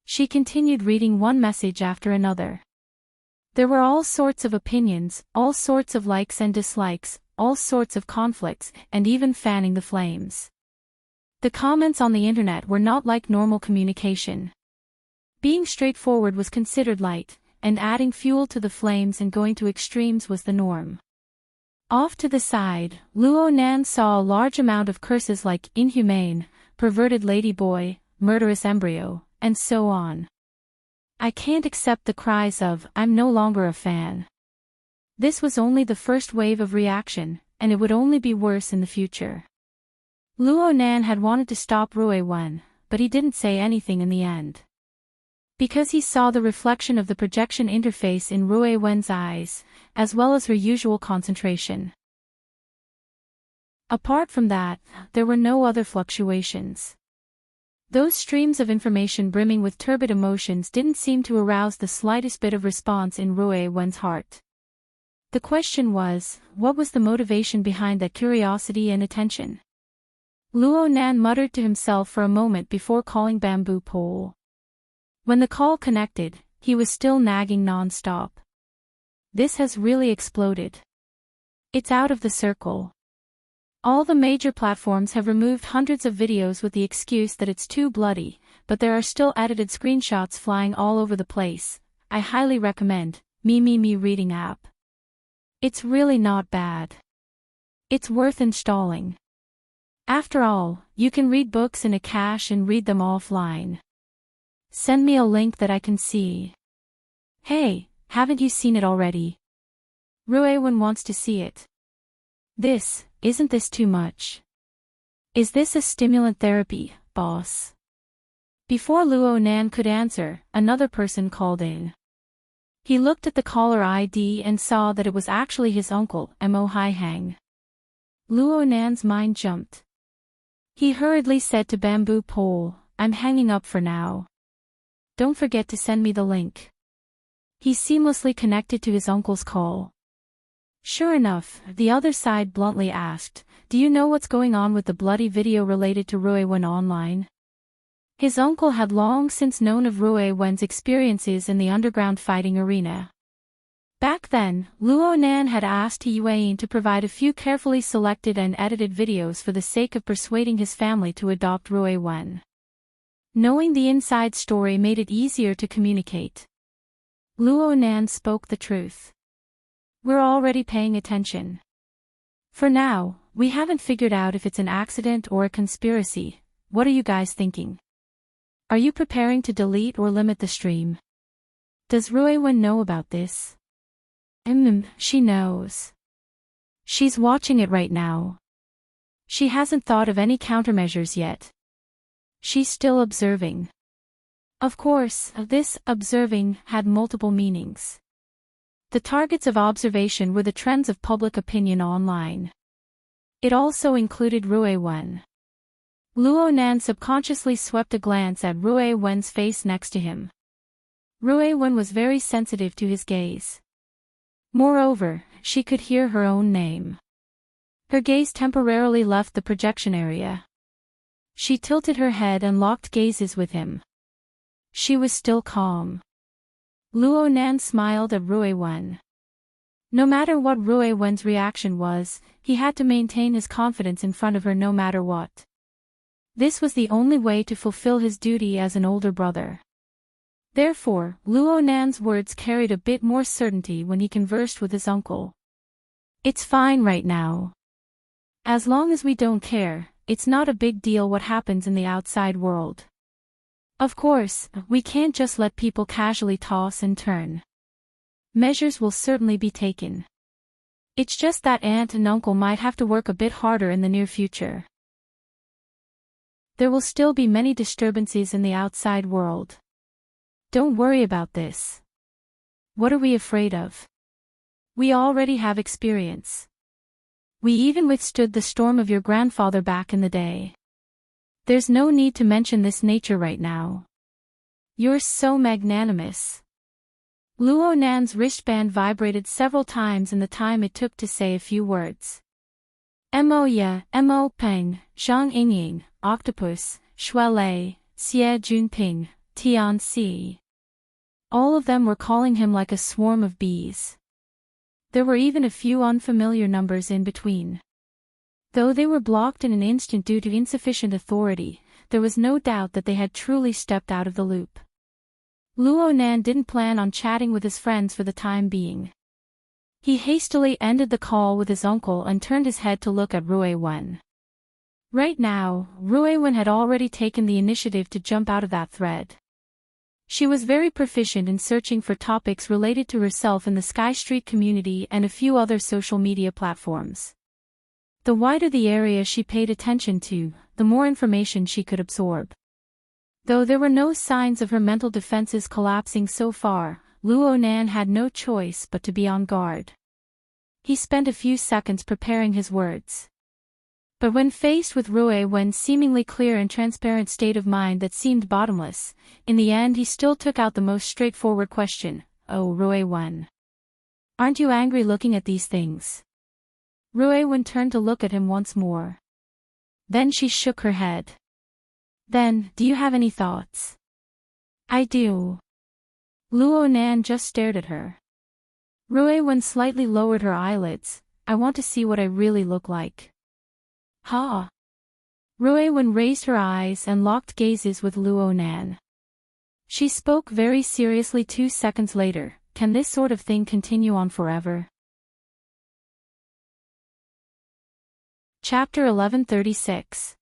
Speaker 1: She continued reading one message after another. There were all sorts of opinions, all sorts of likes and dislikes, all sorts of conflicts, and even fanning the flames. The comments on the internet were not like normal communication. Being straightforward was considered light, and adding fuel to the flames and going to extremes was the norm. Off to the side, Luo Nan saw a large amount of curses like inhumane, perverted ladyboy, murderous embryo, and so on. I can't accept the cries of, I'm no longer a fan. This was only the first wave of reaction, and it would only be worse in the future. Luo Nan had wanted to stop Ruewen, but he didn't say anything in the end. Because he saw the reflection of the projection interface in Ruewen's eyes, as well as her usual concentration. Apart from that, there were no other fluctuations. Those streams of information brimming with turbid emotions didn't seem to arouse the slightest bit of response in Ruewen's heart. The question was, what was the motivation behind that curiosity and attention? Luo Nan muttered to himself for a moment before calling Bamboo Pole. When the call connected, he was still nagging non-stop. This has really exploded. It's out of the circle. All the major platforms have removed hundreds of videos with the excuse that it's too bloody, but there are still edited screenshots flying all over the place. I highly recommend Me reading app. It's really not bad. It's worth installing. After all, you can read books in a cache and read them offline. Send me a link that I can see. Hey, haven't you seen it already? Ruewen wants to see it. Isn't this too much? Is this a stimulant therapy, boss? Before Luo Nan could answer, another person called in. He looked at the caller ID and saw that it was actually his uncle, Mo Haihang. Luo Nan's mind jumped. He hurriedly said to Bamboo Pole, I'm hanging up for now. Don't forget to send me the link. He seamlessly connected to his uncle's call. Sure enough, the other side bluntly asked, do you know what's going on with the bloody video related to Ruewen online? His uncle had long since known of Ruewen's experiences in the underground fighting arena. Back then, Luo Nan had asked Yuan to provide a few carefully selected and edited videos for the sake of persuading his family to adopt Ruewen. Knowing the inside story made it easier to communicate. Luo Nan spoke the truth. We're already paying attention. For now, we haven't figured out if it's an accident or a conspiracy. What are you guys thinking? Are you preparing to delete or limit the stream? Does Ruewen know about this? She knows. She's watching it right now. She hasn't thought of any countermeasures yet. She's still observing. Of course, this observing had multiple meanings. The targets of observation were the trends of public opinion online. It also included Ruewen. Luo Nan subconsciously swept a glance at Ruewen's face next to him. Ruewen was very sensitive to his gaze. Moreover, she could hear her own name. Her gaze temporarily left the projection area. She tilted her head and locked gazes with him. She was still calm. Luo Nan smiled at Ruewen. No matter what Ruewen's reaction was, he had to maintain his confidence in front of her no matter what. This was the only way to fulfill his duty as an older brother. Therefore, Luo Nan's words carried a bit more certainty when he conversed with his uncle. It's fine right now. As long as we don't care, it's not a big deal what happens in the outside world. Of course, we can't just let people casually toss and turn. Measures will certainly be taken. It's just that aunt and uncle might have to work a bit harder in the near future. There will still be many disturbances in the outside world. Don't worry about this. What are we afraid of? We already have experience. We even withstood the storm of your grandfather back in the day. There's no need to mention this nature right now. You're so magnanimous. Luo Nan's wristband vibrated several times in the time it took to say a few words. Mo Ya, Mo Peng, Zhang Yingying, Octopus, Shuelei, Xie Junping, Tian Si. All of them were calling him like a swarm of bees. There were even a few unfamiliar numbers in between. Though they were blocked in an instant due to insufficient authority, there was no doubt that they had truly stepped out of the loop. Luo Nan didn't plan on chatting with his friends for the time being. He hastily ended the call with his uncle and turned his head to look at Rui Wen. Right now, Rui Wen had already taken the initiative to jump out of that thread. She was very proficient in searching for topics related to herself in the Sky Street community and a few other social media platforms. The wider the area she paid attention to, the more information she could absorb. Though there were no signs of her mental defenses collapsing so far, Luo Nan had no choice but to be on guard. He spent a few seconds preparing his words. But when faced with Rui Wen's seemingly clear and transparent state of mind that seemed bottomless, in the end he still took out the most straightforward question. Oh, Rui Wen. Aren't you angry looking at these things? Rui Wen turned to look at him once more. Then she shook her head. Then, do you have any thoughts? I do. Luo Nan just stared at her. Rui Wen slightly lowered her eyelids. I want to see what I really look like. Ha! Rui Wen raised her eyes and locked gazes with Luo Nan. She spoke very seriously 2 seconds later. Can this sort of thing continue on forever? Chapter 1136.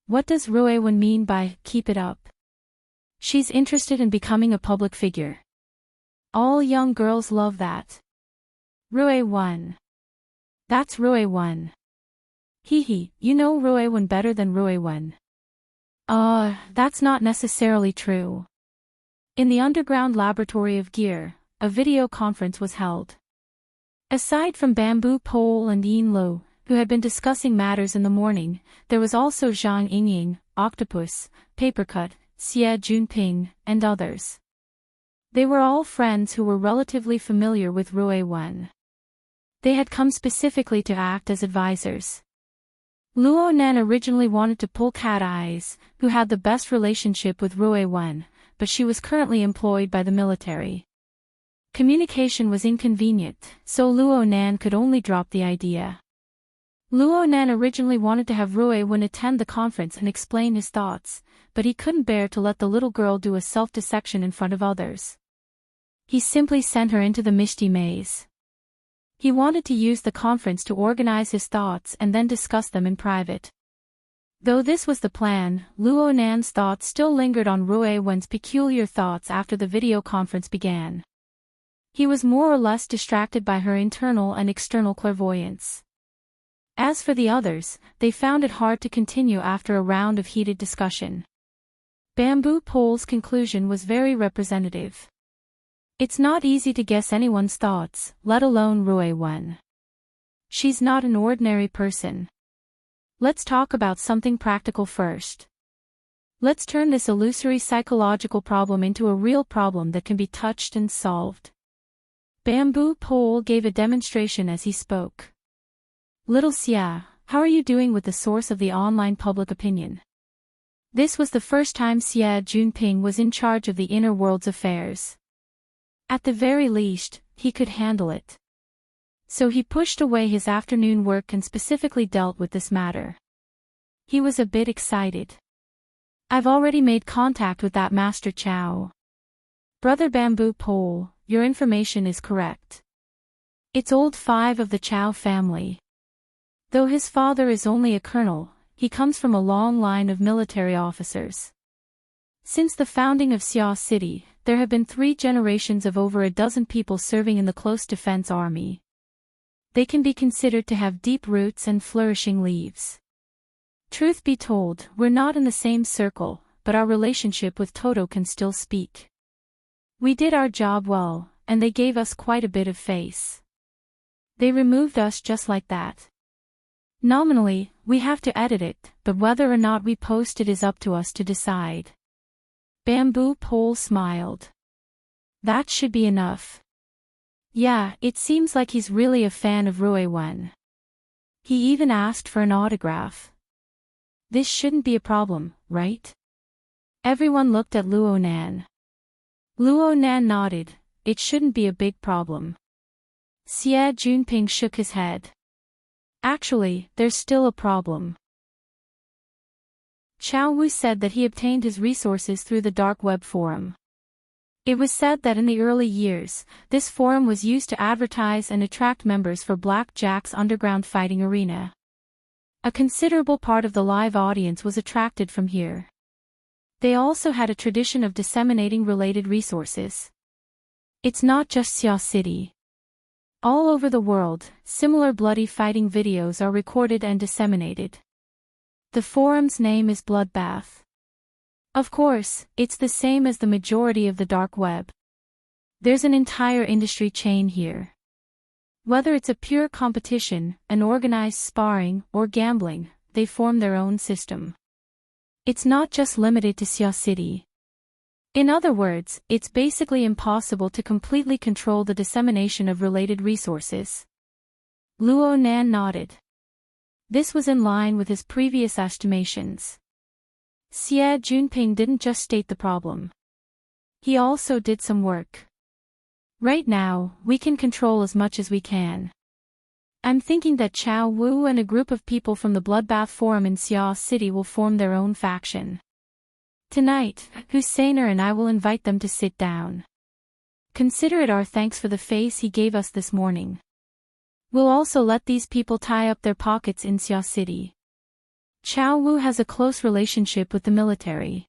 Speaker 1: What does Rui Wen mean by keep it up? She's interested in becoming a public figure. All young girls love that. Rui Wen. That's Rui Wen. Hee, you know Rui Wen better than Rui Wen. That's not necessarily true. In the underground laboratory of Gear, a video conference was held. Aside from Bamboo Pole and Yin Lo, who had been discussing matters in the morning, there was also Zhang Yingying, Octopus, Papercut, Xie Junping, and others. They were all friends who were relatively familiar with Rui Wen. They had come specifically to act as advisors. Luo Nan originally wanted to pull Cat Eyes, who had the best relationship with Rui Wen, but she was currently employed by the military. Communication was inconvenient, so Luo Nan could only drop the idea. Luo Nan originally wanted to have Rui Wen attend the conference and explain his thoughts, but he couldn't bear to let the little girl do a self-dissection in front of others. He simply sent her into the Mishti maze. He wanted to use the conference to organize his thoughts and then discuss them in private. Though this was the plan, Luo Nan's thoughts still lingered on Rui Wen's peculiar thoughts after the video conference began. He was more or less distracted by her internal and external clairvoyance. As for the others, they found it hard to continue after a round of heated discussion. Bamboo Pole's conclusion was very representative. It's not easy to guess anyone's thoughts, let alone Rui Wen. She's not an ordinary person. Let's talk about something practical first. Let's turn this illusory psychological problem into a real problem that can be touched and solved. Bamboo Pole gave a demonstration as he spoke. Little Xia, how are you doing with the source of the online public opinion? This was the first time Xie Junping was in charge of the inner world's affairs. At the very least, he could handle it. So he pushed away his afternoon work and specifically dealt with this matter. He was a bit excited. I've already made contact with that Master Chow. Brother Bamboo Pole, your information is correct. It's old 5 of the Chow family. Though his father is only a colonel, he comes from a long line of military officers. Since the founding of Xia City, there have been 3 generations of over a dozen people serving in the close defense army. They can be considered to have deep roots and flourishing leaves. Truth be told, we're not in the same circle, but our relationship with Toto can still speak. We did our job well, and they gave us quite a bit of face. They removed us just like that. Nominally, we have to edit it, but whether or not we post it is up to us to decide. Bamboo Pole smiled. That should be enough. Yeah, it seems like he's really a fan of Ruewen. He even asked for an autograph. This shouldn't be a problem, right? Everyone looked at Luonan. Luonan nodded. It shouldn't be a big problem. Xie Junping shook his head. Actually, there's still a problem. Chao Wu said that he obtained his resources through the dark web forum. It was said that in the early years, this forum was used to advertise and attract members for Black Jack's underground fighting arena. A considerable part of the live audience was attracted from here. They also had a tradition of disseminating related resources. It's not just Xia City. All over the world, similar bloody fighting videos are recorded and disseminated. The forum's name is Bloodbath. Of course, it's the same as the majority of the dark web. There's an entire industry chain here. Whether it's a pure competition, an organized sparring, or gambling, they form their own system. It's not just limited to Xia City. In other words, it's basically impossible to completely control the dissemination of related resources. Luonan nodded. This was in line with his previous estimations. Xie Junping didn't just state the problem. He also did some work. Right now, we can control as much as we can. I'm thinking that Chao Wu and a group of people from the Bloodbath Forum in Xia City will form their own faction. Tonight, Husseiner and I will invite them to sit down. Consider it our thanks for the face he gave us this morning. We'll also let these people tie up their pockets in Xia City. Chao Wu has a close relationship with the military.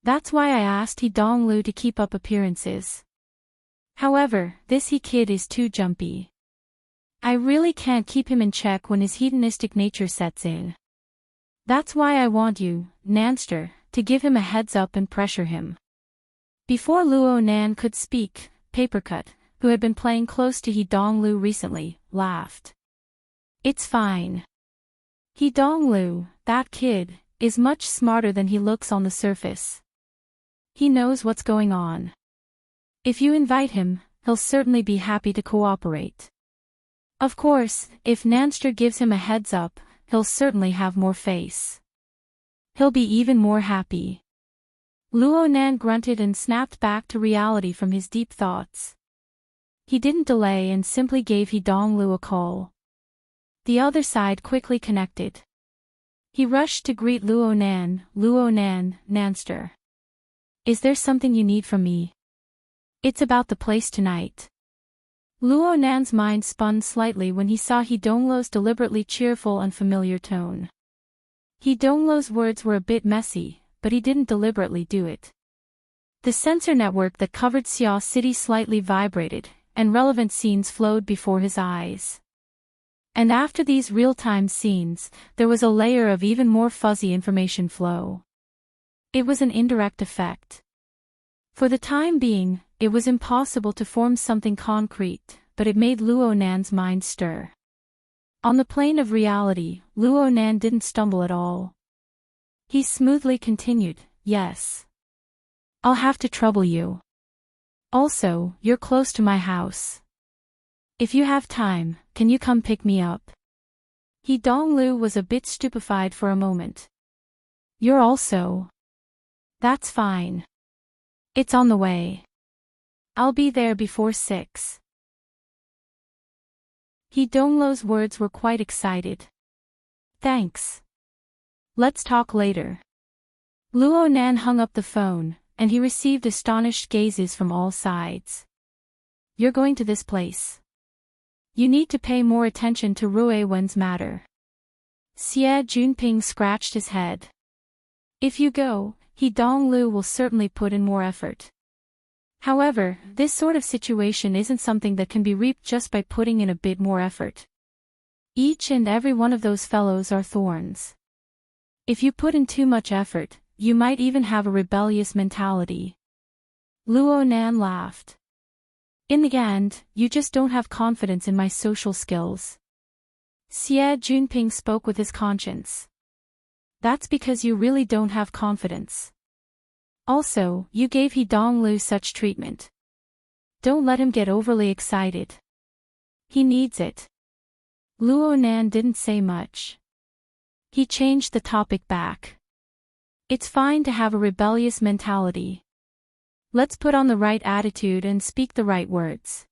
Speaker 1: That's why I asked He Donglu to keep up appearances. However, this He kid is too jumpy. I really can't keep him in check when his hedonistic nature sets in. That's why I want you, Nanster, to give him a heads up and pressure him. Before Luonan could speak, Papercut, who had been playing close to He Donglu recently, laughed. It's fine. He Donglu, that kid, is much smarter than he looks on the surface. He knows what's going on. If you invite him, he'll certainly be happy to cooperate. Of course, if Nanster gives him a heads up, he'll certainly have more face. He'll be even more happy. Luonan grunted and snapped back to reality from his deep thoughts. He didn't delay and simply gave He Donglu a call. The other side quickly connected. He rushed to greet Luonan, Nanster. Is there something you need from me? It's about the place tonight. Luonan's mind spun slightly when he saw He Donglu's deliberately cheerful and familiar tone. He Donglu's words were a bit messy, but he didn't deliberately do it. The sensor network that covered Xia City slightly vibrated, and relevant scenes flowed before his eyes. And after these real-time scenes, there was a layer of even more fuzzy information flow. It was an indirect effect. For the time being, it was impossible to form something concrete, but it made Luonan's mind stir. On the plane of reality, Luonan didn't stumble at all. He smoothly continued, yes. I'll have to trouble you. Also, you're close to my house. If you have time, can you come pick me up? He Donglu was a bit stupefied for a moment. You're also. That's fine. It's on the way. I'll be there before 6. He Donglu's words were quite excited. Thanks. Let's talk later. Luonan hung up the phone, and he received astonished gazes from all sides. You're going to this place. You need to pay more attention to Ruewen's matter. Xie Junping scratched his head. If you go, He Donglu will certainly put in more effort. However, this sort of situation isn't something that can be reaped just by putting in a bit more effort. Each and every one of those fellows are thorns. If you put in too much effort, you might even have a rebellious mentality. Luo Nan laughed. In the end, you just don't have confidence in my social skills. Xie Junping spoke with his conscience. That's because you really don't have confidence. Also, you gave He Donglu such treatment. Don't let him get overly excited. He needs it. Luo Nan didn't say much. He changed the topic back. It's fine to have a rebellious mentality. Let's put on the right attitude and speak the right words.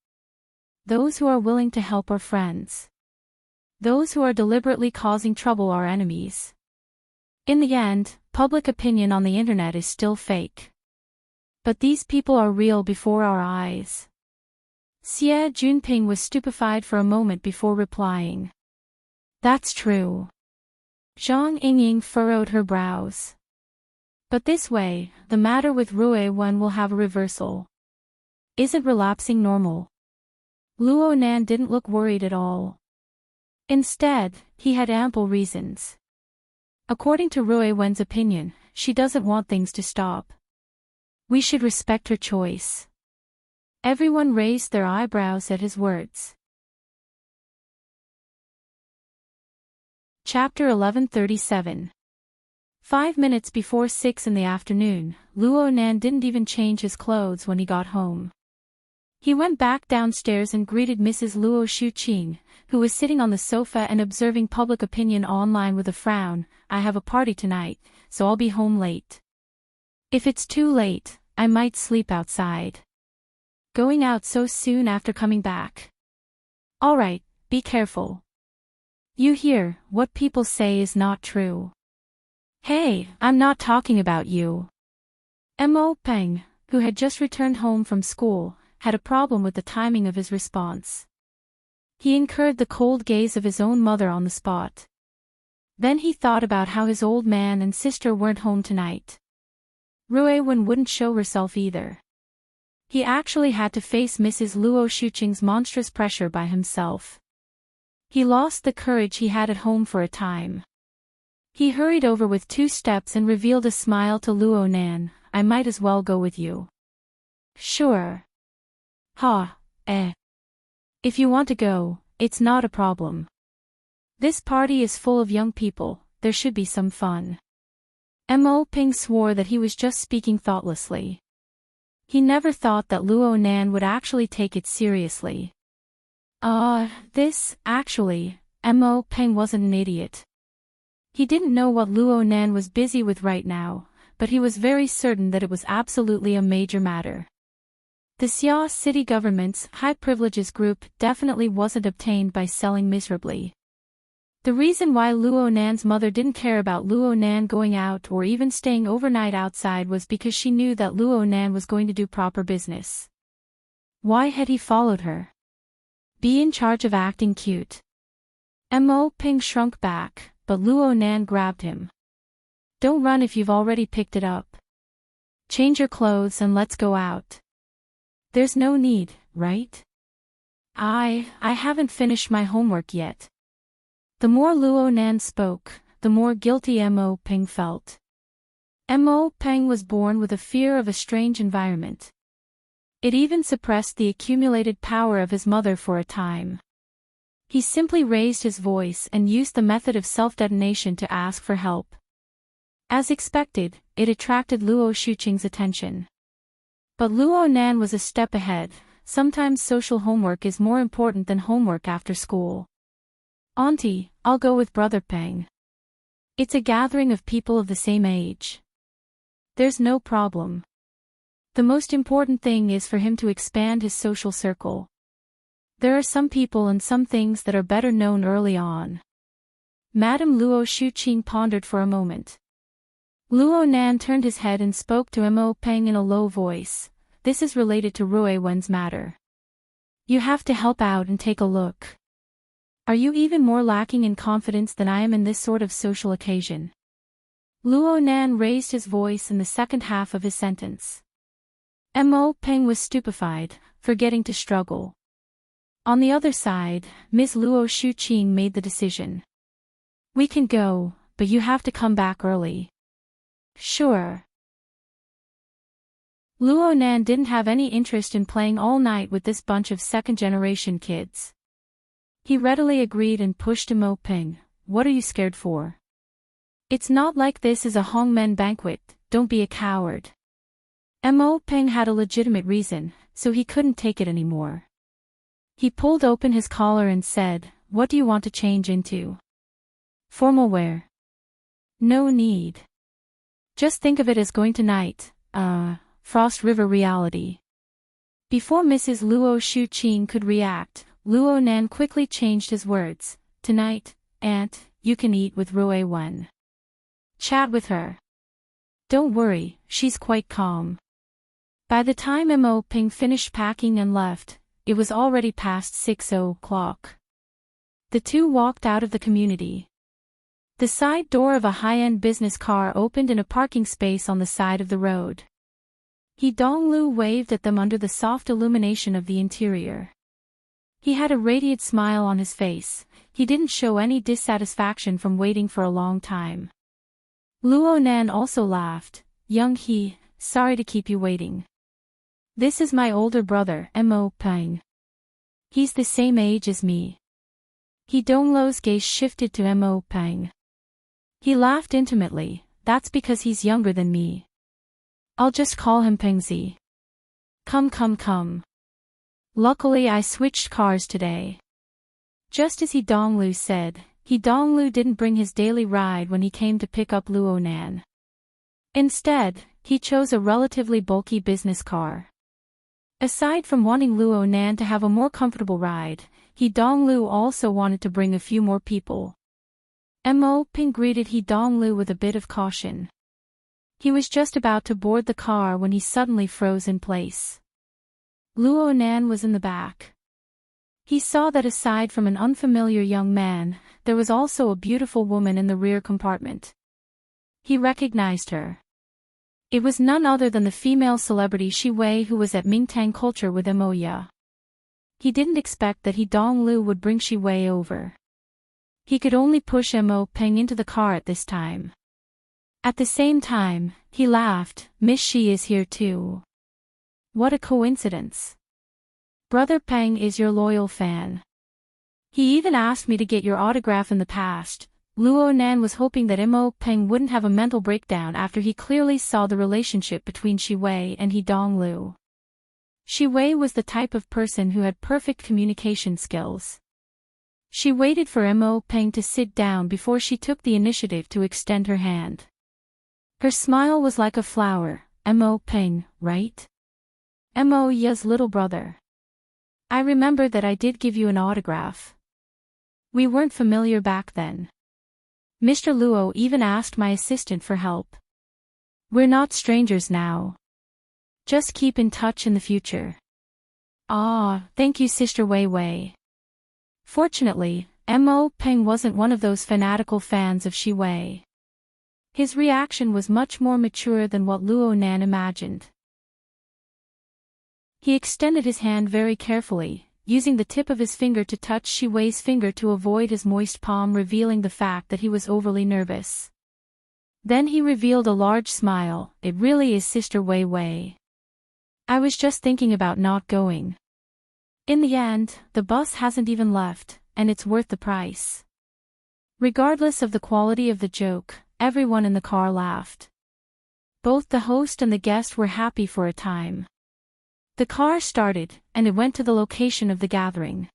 Speaker 1: Those who are willing to help are friends. Those who are deliberately causing trouble are enemies. In the end, public opinion on the internet is still fake. But these people are real before our eyes. Xie Junping was stupefied for a moment before replying. That's true. Zhang Yingying furrowed her brows. But this way, the matter with Rui Wen will have a reversal. Isn't relapsing normal? Luo Nan didn't look worried at all. Instead, he had ample reasons. According to Rui Wen's opinion, she doesn't want things to stop. We should respect her choice. Everyone raised their eyebrows at his words. Chapter 1137. 5 minutes before 6 in the afternoon, Luo Nan didn't even change his clothes when he got home. He went back downstairs and greeted Mrs. Luo Shuqing, who was sitting on the sofa and observing public opinion online with a frown. I have a party tonight, so I'll be home late. If it's too late, I might sleep outside. Going out so soon after coming back. Alright, be careful. You hear, what people say is not true. Hey, I'm not talking about you. Mo Peng, who had just returned home from school, had a problem with the timing of his response. He incurred the cold gaze of his own mother on the spot. Then he thought about how his old man and sister weren't home tonight. Rui Wen wouldn't show herself either. He actually had to face Mrs. Luo Shuqing's monstrous pressure by himself. He lost the courage he had at home for a time. He hurried over with 2 steps and revealed a smile to Luo Nan. I might as well go with you. Sure. Ha, If you want to go, it's not a problem. This party is full of young people, there should be some fun. Mo Ping swore that he was just speaking thoughtlessly. He never thought that Luo Nan would actually take it seriously. Actually, Mo Ping wasn't an idiot. He didn't know what Luo Nan was busy with right now, but he was very certain that it was absolutely a major matter. The Xia city government's high privileges group definitely wasn't obtained by selling miserably. The reason why Luo Nan's mother didn't care about Luo Nan going out or even staying overnight outside was because she knew that Luo Nan was going to do proper business. Why had he followed her? Be in charge of acting cute. Mo Ping shrunk back, but Luo Nan grabbed him. Don't run if you've already picked it up. Change your clothes and let's go out. There's no need, right? I haven't finished my homework yet. The more Luo Nan spoke, the more guilty Mo Ping felt. Mo Ping was born with a fear of a strange environment. It even suppressed the accumulated power of his mother for a time. He simply raised his voice and used the method of self-detonation to ask for help. As expected, it attracted Luo Shuqing's attention. But Luo Nan was a step ahead. Sometimes social homework is more important than homework after school. Auntie, I'll go with Brother Peng. It's a gathering of people of the same age. There's no problem. The most important thing is for him to expand his social circle. There are some people and some things that are better known early on. Madame Luo Shuqing pondered for a moment. Luo Nan turned his head and spoke to Mo Peng in a low voice. This is related to Rui Wen's matter. You have to help out and take a look. Are you even more lacking in confidence than I am in this sort of social occasion? Luo Nan raised his voice in the second half of his sentence. Mo Peng was stupefied, forgetting to struggle. On the other side, Ms. Luo Shuqing made the decision. We can go, but you have to come back early. Sure. Luo Nan didn't have any interest in playing all night with this bunch of second-generation kids. He readily agreed and pushed Mo Ping. What are you scared for? It's not like this is a Hongmen banquet, don't be a coward. Mo Ping had a legitimate reason, so he couldn't take it anymore. He pulled open his collar and said, what do you want to change into? Formal wear. No need. Just think of it as going tonight, Frost River reality. Before Mrs. Luo Shuqing could react, Luo Nan quickly changed his words. Tonight, Aunt, you can eat with Rue Wen. Chat with her. Don't worry, she's quite calm. By the time Mo Ping finished packing and left, it was already past 6 o'clock. The two walked out of the community. The side door of a high-end business car opened in a parking space on the side of the road. He Donglu waved at them under the soft illumination of the interior. He had a radiant smile on his face. He didn't show any dissatisfaction from waiting for a long time. Luo Nan also laughed. Young He, sorry to keep you waiting. This is my older brother, Mo Ping. He's the same age as me. He Dongluo's gaze shifted to Mo Ping. He laughed intimately. That's because he's younger than me. I'll just call him Pingzi. Come. Luckily I switched cars today. Just as He Donglu said, He Donglu didn't bring his daily ride when he came to pick up Luo Nan. Instead, he chose a relatively bulky business car. Aside from wanting Luo Nan to have a more comfortable ride, He Donglu also wanted to bring a few more people. Mo Ping greeted He Donglu with a bit of caution. He was just about to board the car when he suddenly froze in place. Luo Nan was in the back. He saw that aside from an unfamiliar young man, there was also a beautiful woman in the rear compartment. He recognized her. It was none other than the female celebrity Shi Wei who was at Mingtang Culture with Mo Ya. He didn't expect that He Donglu would bring Shi Wei over. He could only push Mo Ping into the car at this time. At the same time, he laughed. Miss Shi is here too. What a coincidence. Brother Peng is your loyal fan. He even asked me to get your autograph in the past. Luo Nan was hoping that Mo Ping wouldn't have a mental breakdown after he clearly saw the relationship between Shi Wei and He Donglu. Shi Wei was the type of person who had perfect communication skills. She waited for Mo Ping to sit down before she took the initiative to extend her hand. Her smile was like a flower. Mo Ping, right? Mo Ya's little brother. I remember that I did give you an autograph. We weren't familiar back then. Mr. Luo even asked my assistant for help. We're not strangers now. Just keep in touch in the future. Ah, thank you Sister Wei Wei. Fortunately, Mo Ping wasn't one of those fanatical fans of Shi Wei. His reaction was much more mature than what Luo Nan imagined. He extended his hand very carefully, using the tip of his finger to touch Shi Wei's finger to avoid his moist palm revealing the fact that he was overly nervous. Then he revealed a large smile. It really is Sister Wei Wei. I was just thinking about not going. In the end, the bus hasn't even left, and it's worth the price. Regardless of the quality of the joke, everyone in the car laughed. Both the host and the guest were happy for a time. The car started, and it went to the location of the gathering.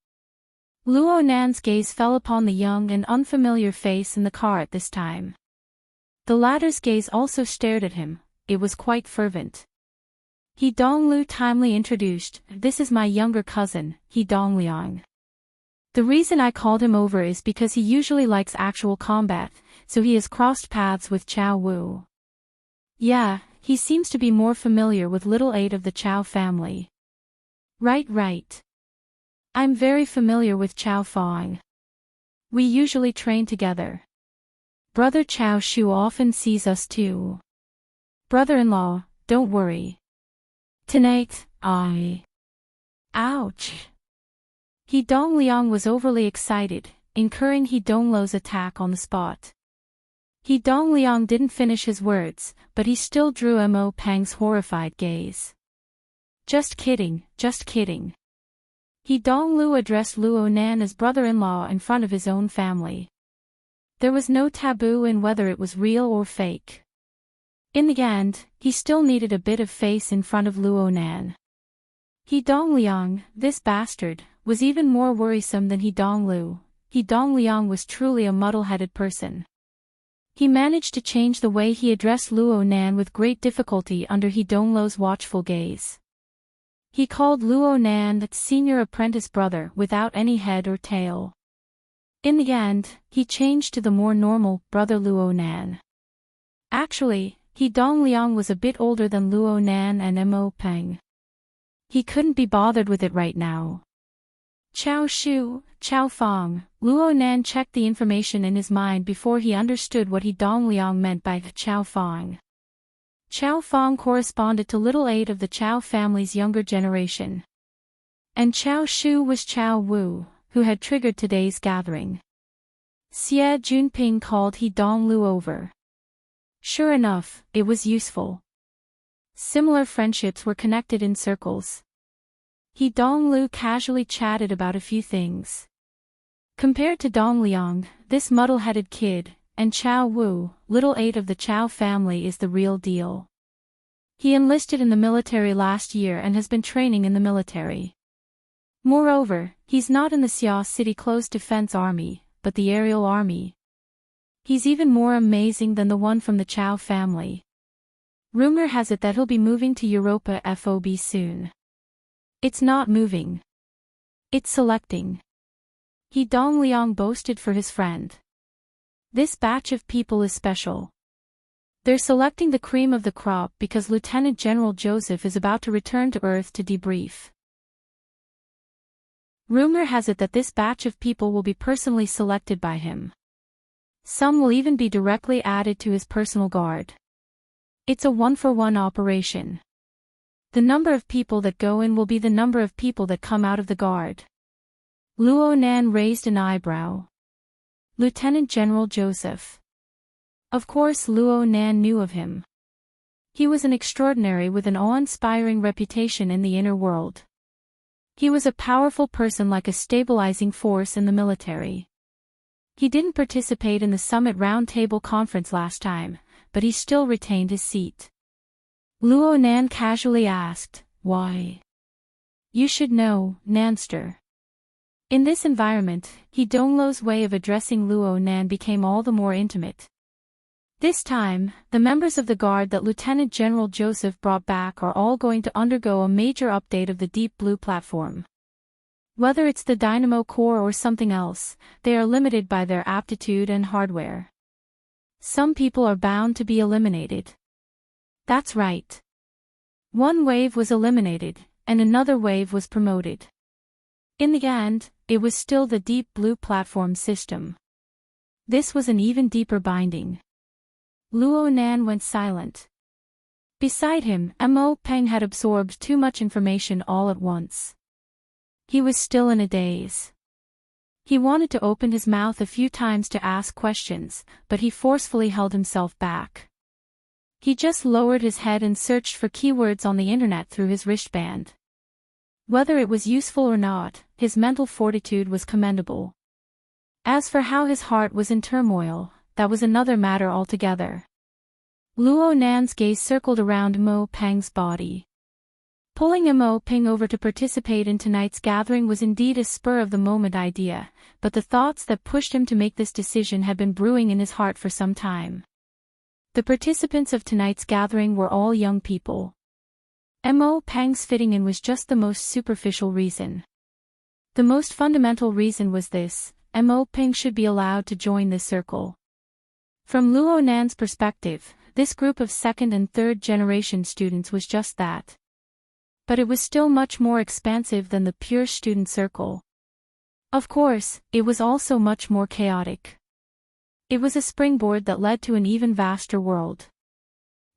Speaker 1: Luo Nan's gaze fell upon the young and unfamiliar face in the car at this time. The latter's gaze also stared at him. It was quite fervent. He Donglu timely introduced, "This is my younger cousin, He Dongliang. The reason I called him over is because he usually likes actual combat, so he has crossed paths with Chao Wu. Yeah, he seems to be more familiar with little 8 of the Chao family." Right. I'm very familiar with Chao Fong. We usually train together. Brother Chao Shu often sees us too. Brother-in-law, don't worry. Tonight, Ouch. He Dongliang was overly excited, incurring He Dongluo's attack on the spot. He Dongliang didn't finish his words, but he still drew Mo Pang's horrified gaze. Just kidding, just kidding. He Donglu addressed Luo Nan as brother-in-law in front of his own family. There was no taboo in whether it was real or fake. In the end, he still needed a bit of face in front of Luo Nan. He Dongliang, this bastard, was even more worrisome than He Donglu. He Dongliang was truly a muddle-headed person. He managed to change the way he addressed Luo Nan with great difficulty under He Donglu's watchful gaze. He called Luo Nan the senior apprentice brother without any head or tail. In the end, he changed to the more normal brother Luo Nan. Actually, He Dongliang was a bit older than Luo Nan and Mo Peng. He couldn't be bothered with it right now. Chao Shu, Chao Fong, Luo Nan checked the information in his mind before he understood what He Dongliang meant by Chao Fong. Chao Fong corresponded to little 8 of the Chao family's younger generation. And Chao Shu was Chao Wu, who had triggered today's gathering. Xie Junping called He Donglu over. Sure enough, it was useful. Similar friendships were connected in circles. He Donglu casually chatted about a few things. Compared to Dongliang, this muddle-headed kid, and Chao Wu, little 8 of the Chao family is the real deal. He enlisted in the military last year and has been training in the military. Moreover, he's not in the Xia City Close Defense Army, but the Aerial Army. He's even more amazing than the one from the Chao family. Rumor has it that he'll be moving to Europa FOB soon. It's not moving. It's selecting. He Dongliang boasted for his friend. This batch of people is special. They're selecting the cream of the crop because Lieutenant General Joseph is about to return to Earth to debrief. Rumor has it that this batch of people will be personally selected by him. Some will even be directly added to his personal guard. It's a one-for-one operation. The number of people that go in will be the number of people that come out of the guard. Luo Nan raised an eyebrow. Lieutenant General Joseph. Of course Luo Nan knew of him. He was an extraordinary with an awe-inspiring reputation in the inner world. He was a powerful person like a stabilizing force in the military. He didn't participate in the Summit Roundtable Conference last time, but he still retained his seat. Luo Nan casually asked, "Why?" "You should know, Nanster." In this environment, He Donglu's way of addressing Luo Nan became all the more intimate. This time, the members of the guard that Lieutenant General Joseph brought back are all going to undergo a major update of the Deep Blue platform. Whether it's the Dynamo Core or something else, they are limited by their aptitude and hardware. Some people are bound to be eliminated. That's right. One wave was eliminated, and another wave was promoted. In the end, it was still the Deep Blue platform system. This was an even deeper binding. Luo Nan went silent. Beside him, Mo Peng had absorbed too much information all at once. He was still in a daze. He wanted to open his mouth a few times to ask questions, but he forcefully held himself back. He just lowered his head and searched for keywords on the internet through his wristband. Whether it was useful or not, his mental fortitude was commendable. As for how his heart was in turmoil, that was another matter altogether. Luo Nan's gaze circled around Mo Peng's body. Pulling Mo Peng over to participate in tonight's gathering was indeed a spur-of-the-moment idea, but the thoughts that pushed him to make this decision had been brewing in his heart for some time. The participants of tonight's gathering were all young people. Mo Peng's fitting in was just the most superficial reason. The most fundamental reason was this: Mo Peng should be allowed to join this circle. From Luo Nan's perspective, this group of second and third generation students was just that. But it was still much more expansive than the pure student circle. Of course, it was also much more chaotic. It was a springboard that led to an even vaster world.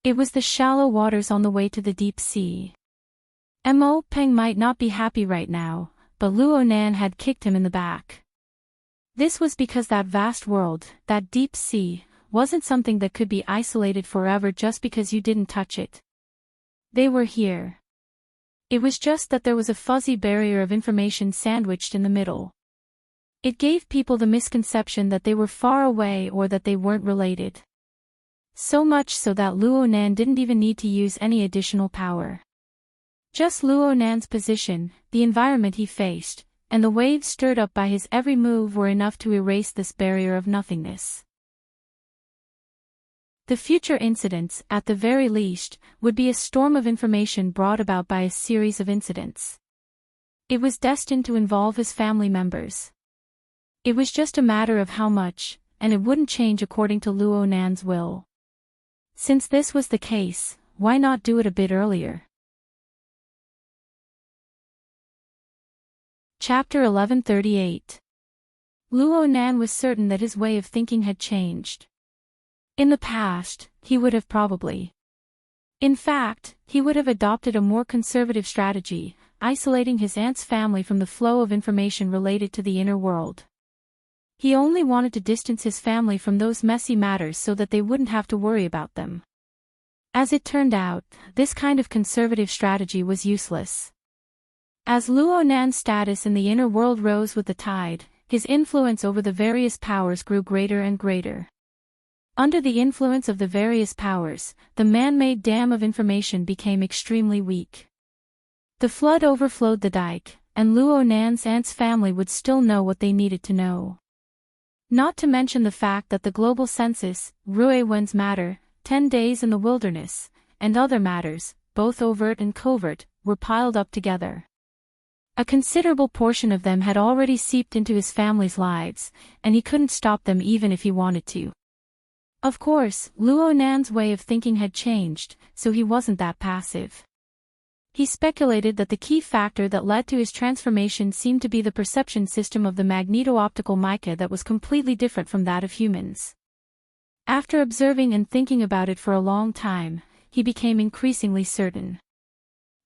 Speaker 1: It was the shallow waters on the way to the deep sea. Mo Peng might not be happy right now, but Luo Nan had kicked him in the back. This was because that vast world, that deep sea, wasn't something that could be isolated forever just because you didn't touch it. They were here. It was just that there was a fuzzy barrier of information sandwiched in the middle. It gave people the misconception that they were far away or that they weren't related. So much so that Luo Nan didn't even need to use any additional power. Just Luo Nan's position, the environment he faced, and the waves stirred up by his every move were enough to erase this barrier of nothingness. The future incidents, at the very least, would be a storm of information brought about by a series of incidents. It was destined to involve his family members. It was just a matter of how much, and it wouldn't change according to Luo Nan's will. Since this was the case, why not do it a bit earlier? Chapter 1138. Luo Nan was certain that his way of thinking had changed. In the past, he would have probably. In fact, he would have adopted a more conservative strategy, isolating his aunt's family from the flow of information related to the inner world. He only wanted to distance his family from those messy matters so that they wouldn't have to worry about them. As it turned out, this kind of conservative strategy was useless. As Luo Nan's status in the inner world rose with the tide, his influence over the various powers grew greater and greater. Under the influence of the various powers, the man-made dam of information became extremely weak. The flood overflowed the dike, and Luo Nan's aunt's family would still know what they needed to know. Not to mention the fact that the global census, Rui Wen's matter, 10 days in the wilderness, and other matters, both overt and covert, were piled up together. A considerable portion of them had already seeped into his family's lives, and he couldn't stop them even if he wanted to. Of course, Luo Nan's way of thinking had changed, so he wasn't that passive. He speculated that the key factor that led to his transformation seemed to be the perception system of the magneto-optical mica that was completely different from that of humans. After observing and thinking about it for a long time, he became increasingly certain.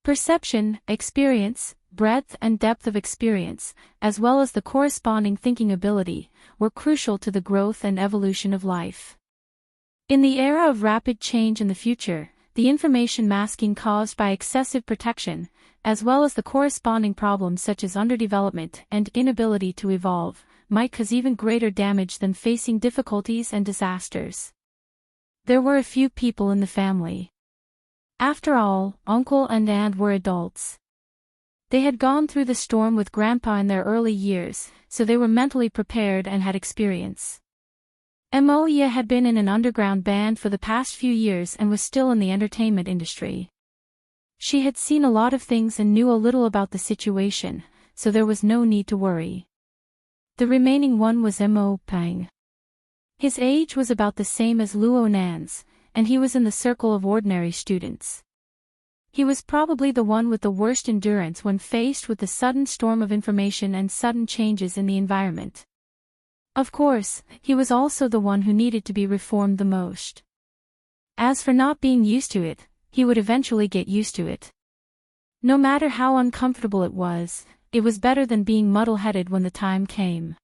Speaker 1: Perception, experience, breadth and depth of experience, as well as the corresponding thinking ability, were crucial to the growth and evolution of life. In the era of rapid change in the future, the information masking caused by excessive protection, as well as the corresponding problems such as underdevelopment and inability to evolve, might cause even greater damage than facing difficulties and disasters. There were a few people in the family. After all, uncle and aunt were adults. They had gone through the storm with grandpa in their early years, so they were mentally prepared and had experience. Moya had been in an underground band for the past few years and was still in the entertainment industry. She had seen a lot of things and knew a little about the situation, so there was no need to worry. The remaining one was Mo Pang. His age was about the same as Luo Nan's, and he was in the circle of ordinary students. He was probably the one with the worst endurance when faced with the sudden storm of information and sudden changes in the environment. Of course, he was also the one who needed to be reformed the most. As for not being used to it, he would eventually get used to it. No matter how uncomfortable it was better than being muddle-headed when the time came.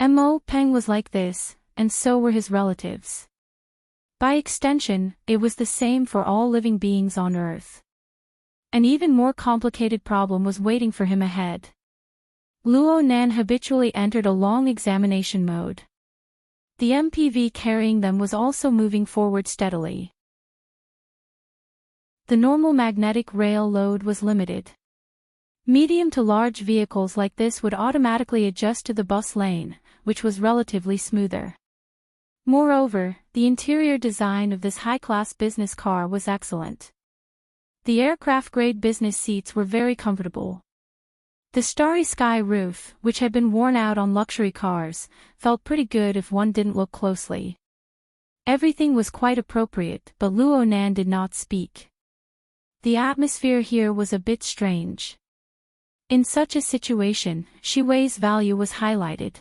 Speaker 1: Mo Peng was like this, and so were his relatives. By extension, it was the same for all living beings on Earth. An even more complicated problem was waiting for him ahead. Luo Nan habitually entered a long examination mode. The MPV carrying them was also moving forward steadily. The normal magnetic rail load was limited. Medium to large vehicles like this would automatically adjust to the bus lane, which was relatively smoother. Moreover, the interior design of this high-class business car was excellent. The aircraft-grade business seats were very comfortable. The starry sky roof, which had been worn out on luxury cars, felt pretty good if one didn't look closely. Everything was quite appropriate, but Luo Nan did not speak. The atmosphere here was a bit strange. In such a situation, Shi Wei's value was highlighted.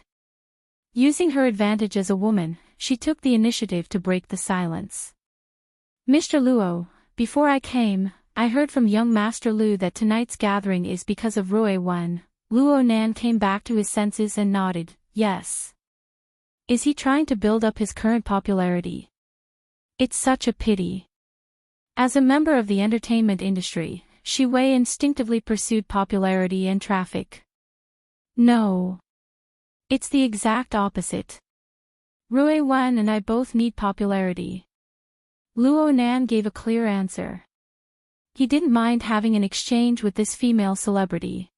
Speaker 1: Using her advantage as a woman, she took the initiative to break the silence. Mr. Luo, before I came, I heard from young Master Lu that tonight's gathering is because of Rui Wen. Luo Nan came back to his senses and nodded, yes. Is he trying to build up his current popularity? It's such a pity. As a member of the entertainment industry, Shi Wei instinctively pursued popularity and traffic. No. It's the exact opposite. Rui Wan and I both need popularity. Luo Nan gave a clear answer. He didn't mind having an exchange with this female celebrity.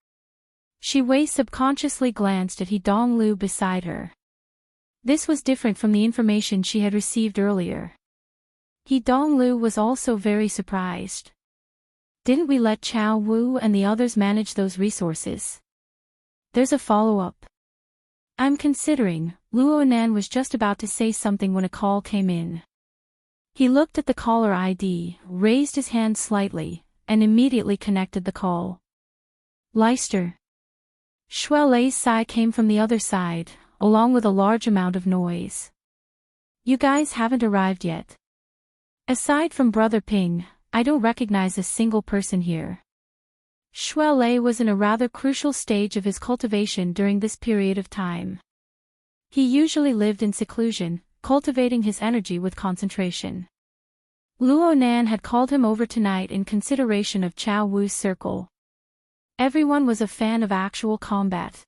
Speaker 1: Shi Wei subconsciously glanced at He Donglu beside her. This was different from the information she had received earlier. He Donglu was also very surprised. Didn't we let Chao Wu and the others manage those resources? There's a follow-up. I'm considering. Luo Nan was just about to say something when a call came in. He looked at the caller ID, raised his hand slightly, and immediately connected the call. Leicester. Shui Lei's sigh came from the other side, along with a large amount of noise. You guys haven't arrived yet. Aside from Brother Ping, I don't recognize a single person here. Shui Lei was in a rather crucial stage of his cultivation during this period of time. He usually lived in seclusion, cultivating his energy with concentration. Luo Nan had called him over tonight in consideration of Chao Wu's circle. Everyone was a fan of actual combat.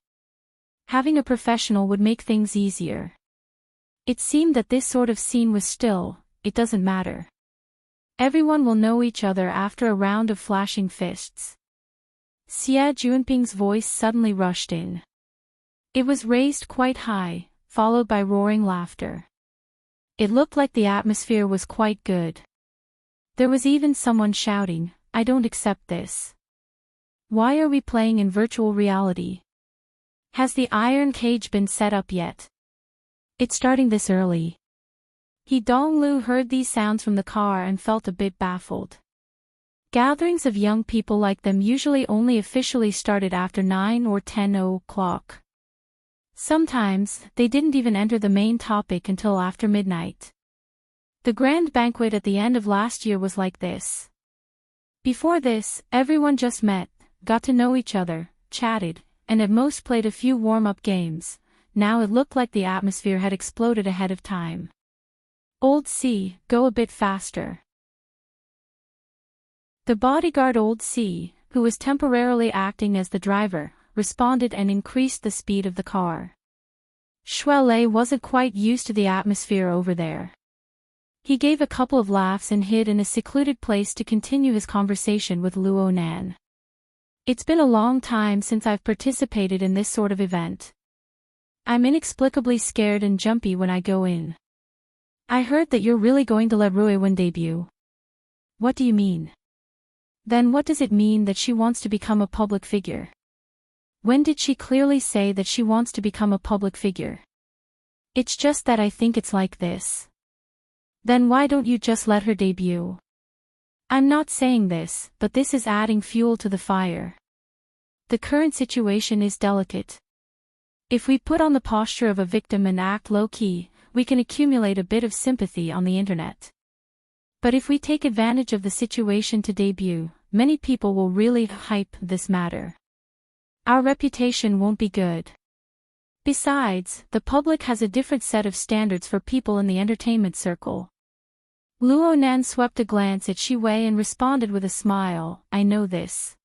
Speaker 1: Having a professional would make things easier. It seemed that this sort of scene was still, it doesn't matter. Everyone will know each other after a round of flashing fists. Xie Junping's voice suddenly rushed in. It was raised quite high, followed by roaring laughter. It looked like the atmosphere was quite good. There was even someone shouting, I don't accept this. Why are we playing in virtual reality? Has the iron cage been set up yet? It's starting this early. He Donglu heard these sounds from the car and felt a bit baffled. Gatherings of young people like them usually only officially started after 9 or 10 o'clock. Sometimes, they didn't even enter the main topic until after midnight. The grand banquet at the end of last year was like this. Before this, everyone just met, got to know each other, chatted, and at most played a few warm-up games. Now it looked like the atmosphere had exploded ahead of time. Old C, go a bit faster. The bodyguard Old C, who was temporarily acting as the driver, responded and increased the speed of the car. Shui Lei wasn't quite used to the atmosphere over there. He gave a couple of laughs and hid in a secluded place to continue his conversation with Luo Nan. It's been a long time since I've participated in this sort of event. I'm inexplicably scared and jumpy when I go in. I heard that you're really going to let Rui Wen debut. What do you mean? Then what does it mean that she wants to become a public figure? When did she clearly say that she wants to become a public figure? It's just that I think it's like this. Then why don't you just let her debut? I'm not saying this, but this is adding fuel to the fire. The current situation is delicate. If we put on the posture of a victim and act low-key, we can accumulate a bit of sympathy on the internet. But if we take advantage of the situation to debut, many people will really hype this matter. Our reputation won't be good. Besides, the public has a different set of standards for people in the entertainment circle. Luo Nan swept a glance at Shi Wei and responded with a smile, I know this.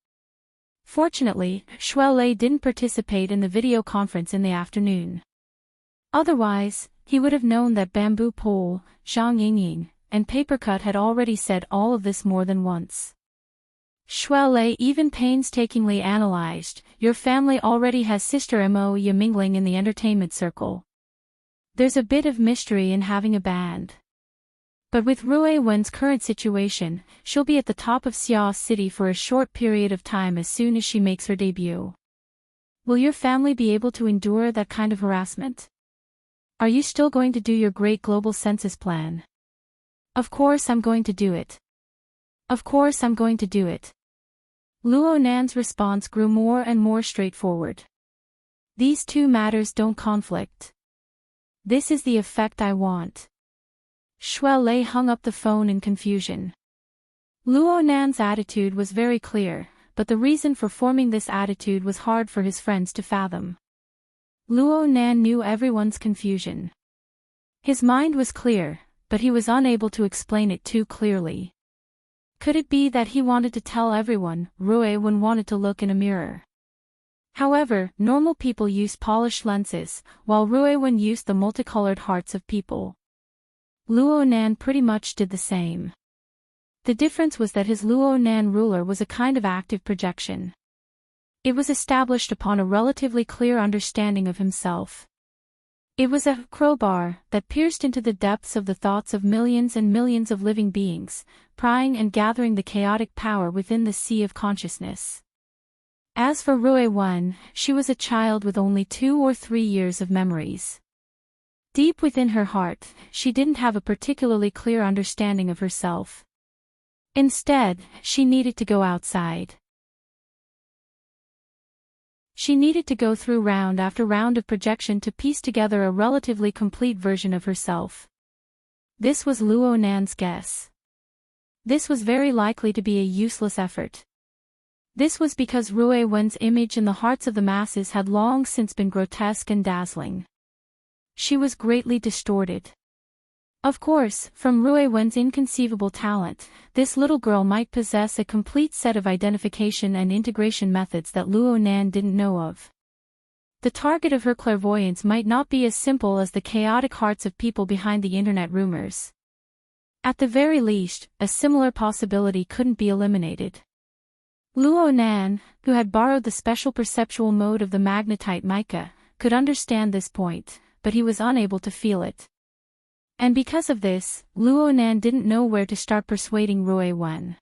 Speaker 1: Fortunately, Shui Lei didn't participate in the video conference in the afternoon. Otherwise, he would have known that Bamboo Pole, Zhang Yingying, and Papercut had already said all of this more than once. Shui Lei even painstakingly analyzed, your family already has sister Mo Ye mingling in the entertainment circle. There's a bit of mystery in having a band. But with Rui Wen's current situation, she'll be at the top of Xia City for a short period of time as soon as she makes her debut. Will your family be able to endure that kind of harassment? Are you still going to do your great global census plan? Of course I'm going to do it. Of course I'm going to do it. Luo Nan's response grew more and more straightforward. These two matters don't conflict. This is the effect I want. Shui Lei hung up the phone in confusion. Luo Nan's attitude was very clear, but the reason for forming this attitude was hard for his friends to fathom. Luo Nan knew everyone's confusion. His mind was clear, but he was unable to explain it too clearly. Could it be that he wanted to tell everyone Ruewen wanted to look in a mirror? However, normal people use polished lenses, while Ruewen used the multicolored hearts of people. Luo Nan pretty much did the same. The difference was that his Luo Nan ruler was a kind of active projection. It was established upon a relatively clear understanding of himself. It was a crowbar that pierced into the depths of the thoughts of millions and millions of living beings, prying and gathering the chaotic power within the sea of consciousness. As for Ruewen, she was a child with only 2 or 3 years of memories. Deep within her heart, she didn't have a particularly clear understanding of herself. Instead, she needed to go outside. She needed to go through round after round of projection to piece together a relatively complete version of herself. This was Luo Nan's guess. This was very likely to be a useless effort. This was because Ruewen's image in the hearts of the masses had long since been grotesque and dazzling. She was greatly distorted. Of course, from Ruewen's inconceivable talent, this little girl might possess a complete set of identification and integration methods that Luo Nan didn't know of. The target of her clairvoyance might not be as simple as the chaotic hearts of people behind the internet rumors. At the very least, a similar possibility couldn't be eliminated. Luo Nan, who had borrowed the special perceptual mode of the magnetite mica, could understand this point, but he was unable to feel it. And because of this, Luo Nan didn't know where to start persuading Ruewen.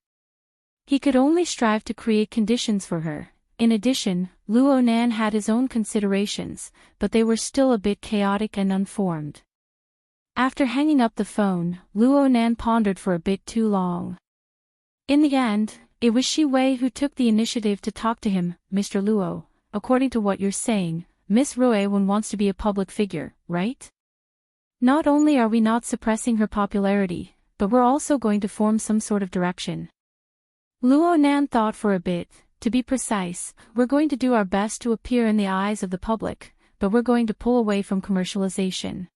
Speaker 1: He could only strive to create conditions for her. In addition, Luo Nan had his own considerations, but they were still a bit chaotic and unformed. After hanging up the phone, Luo Nan pondered for a bit too long. In the end, it was Shi Wei who took the initiative to talk to him. Mr. Luo, according to what you're saying, Miss Ruewen wants to be a public figure, right? Not only are we not suppressing her popularity, but we're also going to form some sort of direction. Luo Nan thought for a bit. To be precise, we're going to do our best to appear in the eyes of the public, but we're going to pull away from commercialization.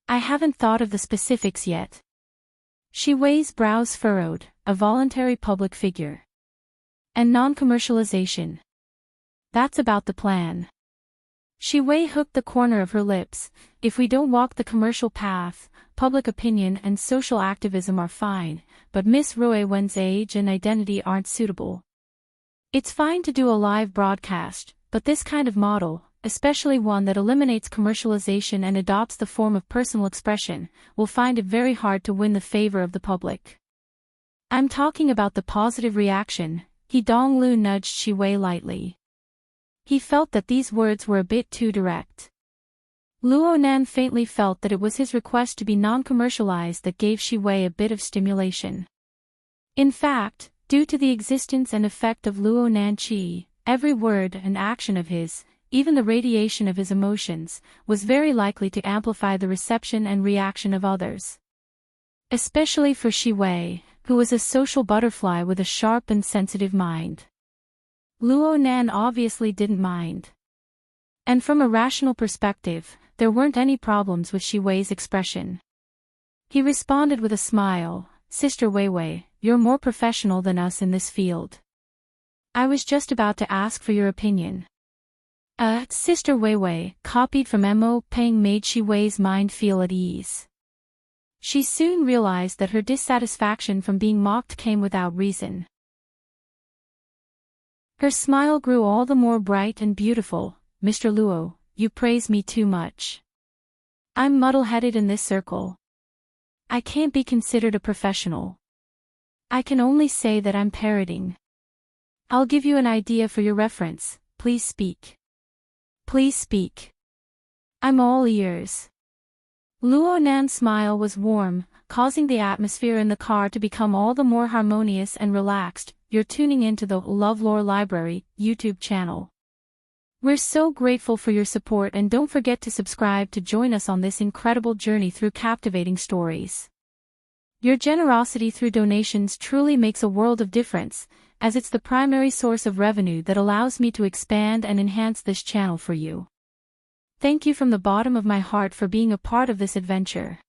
Speaker 1: I haven't thought of the specifics yet. Shi Wei's brows furrowed. A voluntary public figure. And non-commercialization. That's about the plan. Shi Wei hooked the corner of her lips. If we don't walk the commercial path, public opinion and social activism are fine, but Miss Ruewen's age and identity aren't suitable. It's fine to do a live broadcast, but this kind of model, especially one that eliminates commercialization and adopts the form of personal expression, will find it very hard to win the favor of the public. I'm talking about the positive reaction. He Donglu nudged Shi Wei lightly. He felt that these words were a bit too direct. Luo Nan faintly felt that it was his request to be non-commercialized that gave Shi Wei a bit of stimulation. In fact, due to the existence and effect of Luo Nan Qi, every word and action of his, even the radiation of his emotions, was very likely to amplify the reception and reaction of others. Especially for Shi Wei, who was a social butterfly with a sharp and sensitive mind. Luo Nan obviously didn't mind. And from a rational perspective, there weren't any problems with Shi Wei's expression. He responded with a smile, Sister Weiwei, you're more professional than us in this field. I was just about to ask for your opinion. Sister Weiwei, copied from Mo Peng made Shi Wei's mind feel at ease. She soon realized that her dissatisfaction from being mocked came without reason. Her smile grew all the more bright and beautiful. Mr. Luo, you praise me too much. I'm muddle-headed in this circle. I can't be considered a professional. I can only say that I'm parroting. I'll give you an idea for your reference. Please speak. Please speak. I'm all ears. Luo Nan's smile was warm, causing the atmosphere in the car to become all the more harmonious and relaxed. You're tuning into the LoveLore Library YouTube channel. We're so grateful for your support, and don't forget to subscribe to join us on this incredible journey through captivating stories. Your generosity through donations truly makes a world of difference, as it's the primary source of revenue that allows me to expand and enhance this channel for you. Thank you from the bottom of my heart for being a part of this adventure.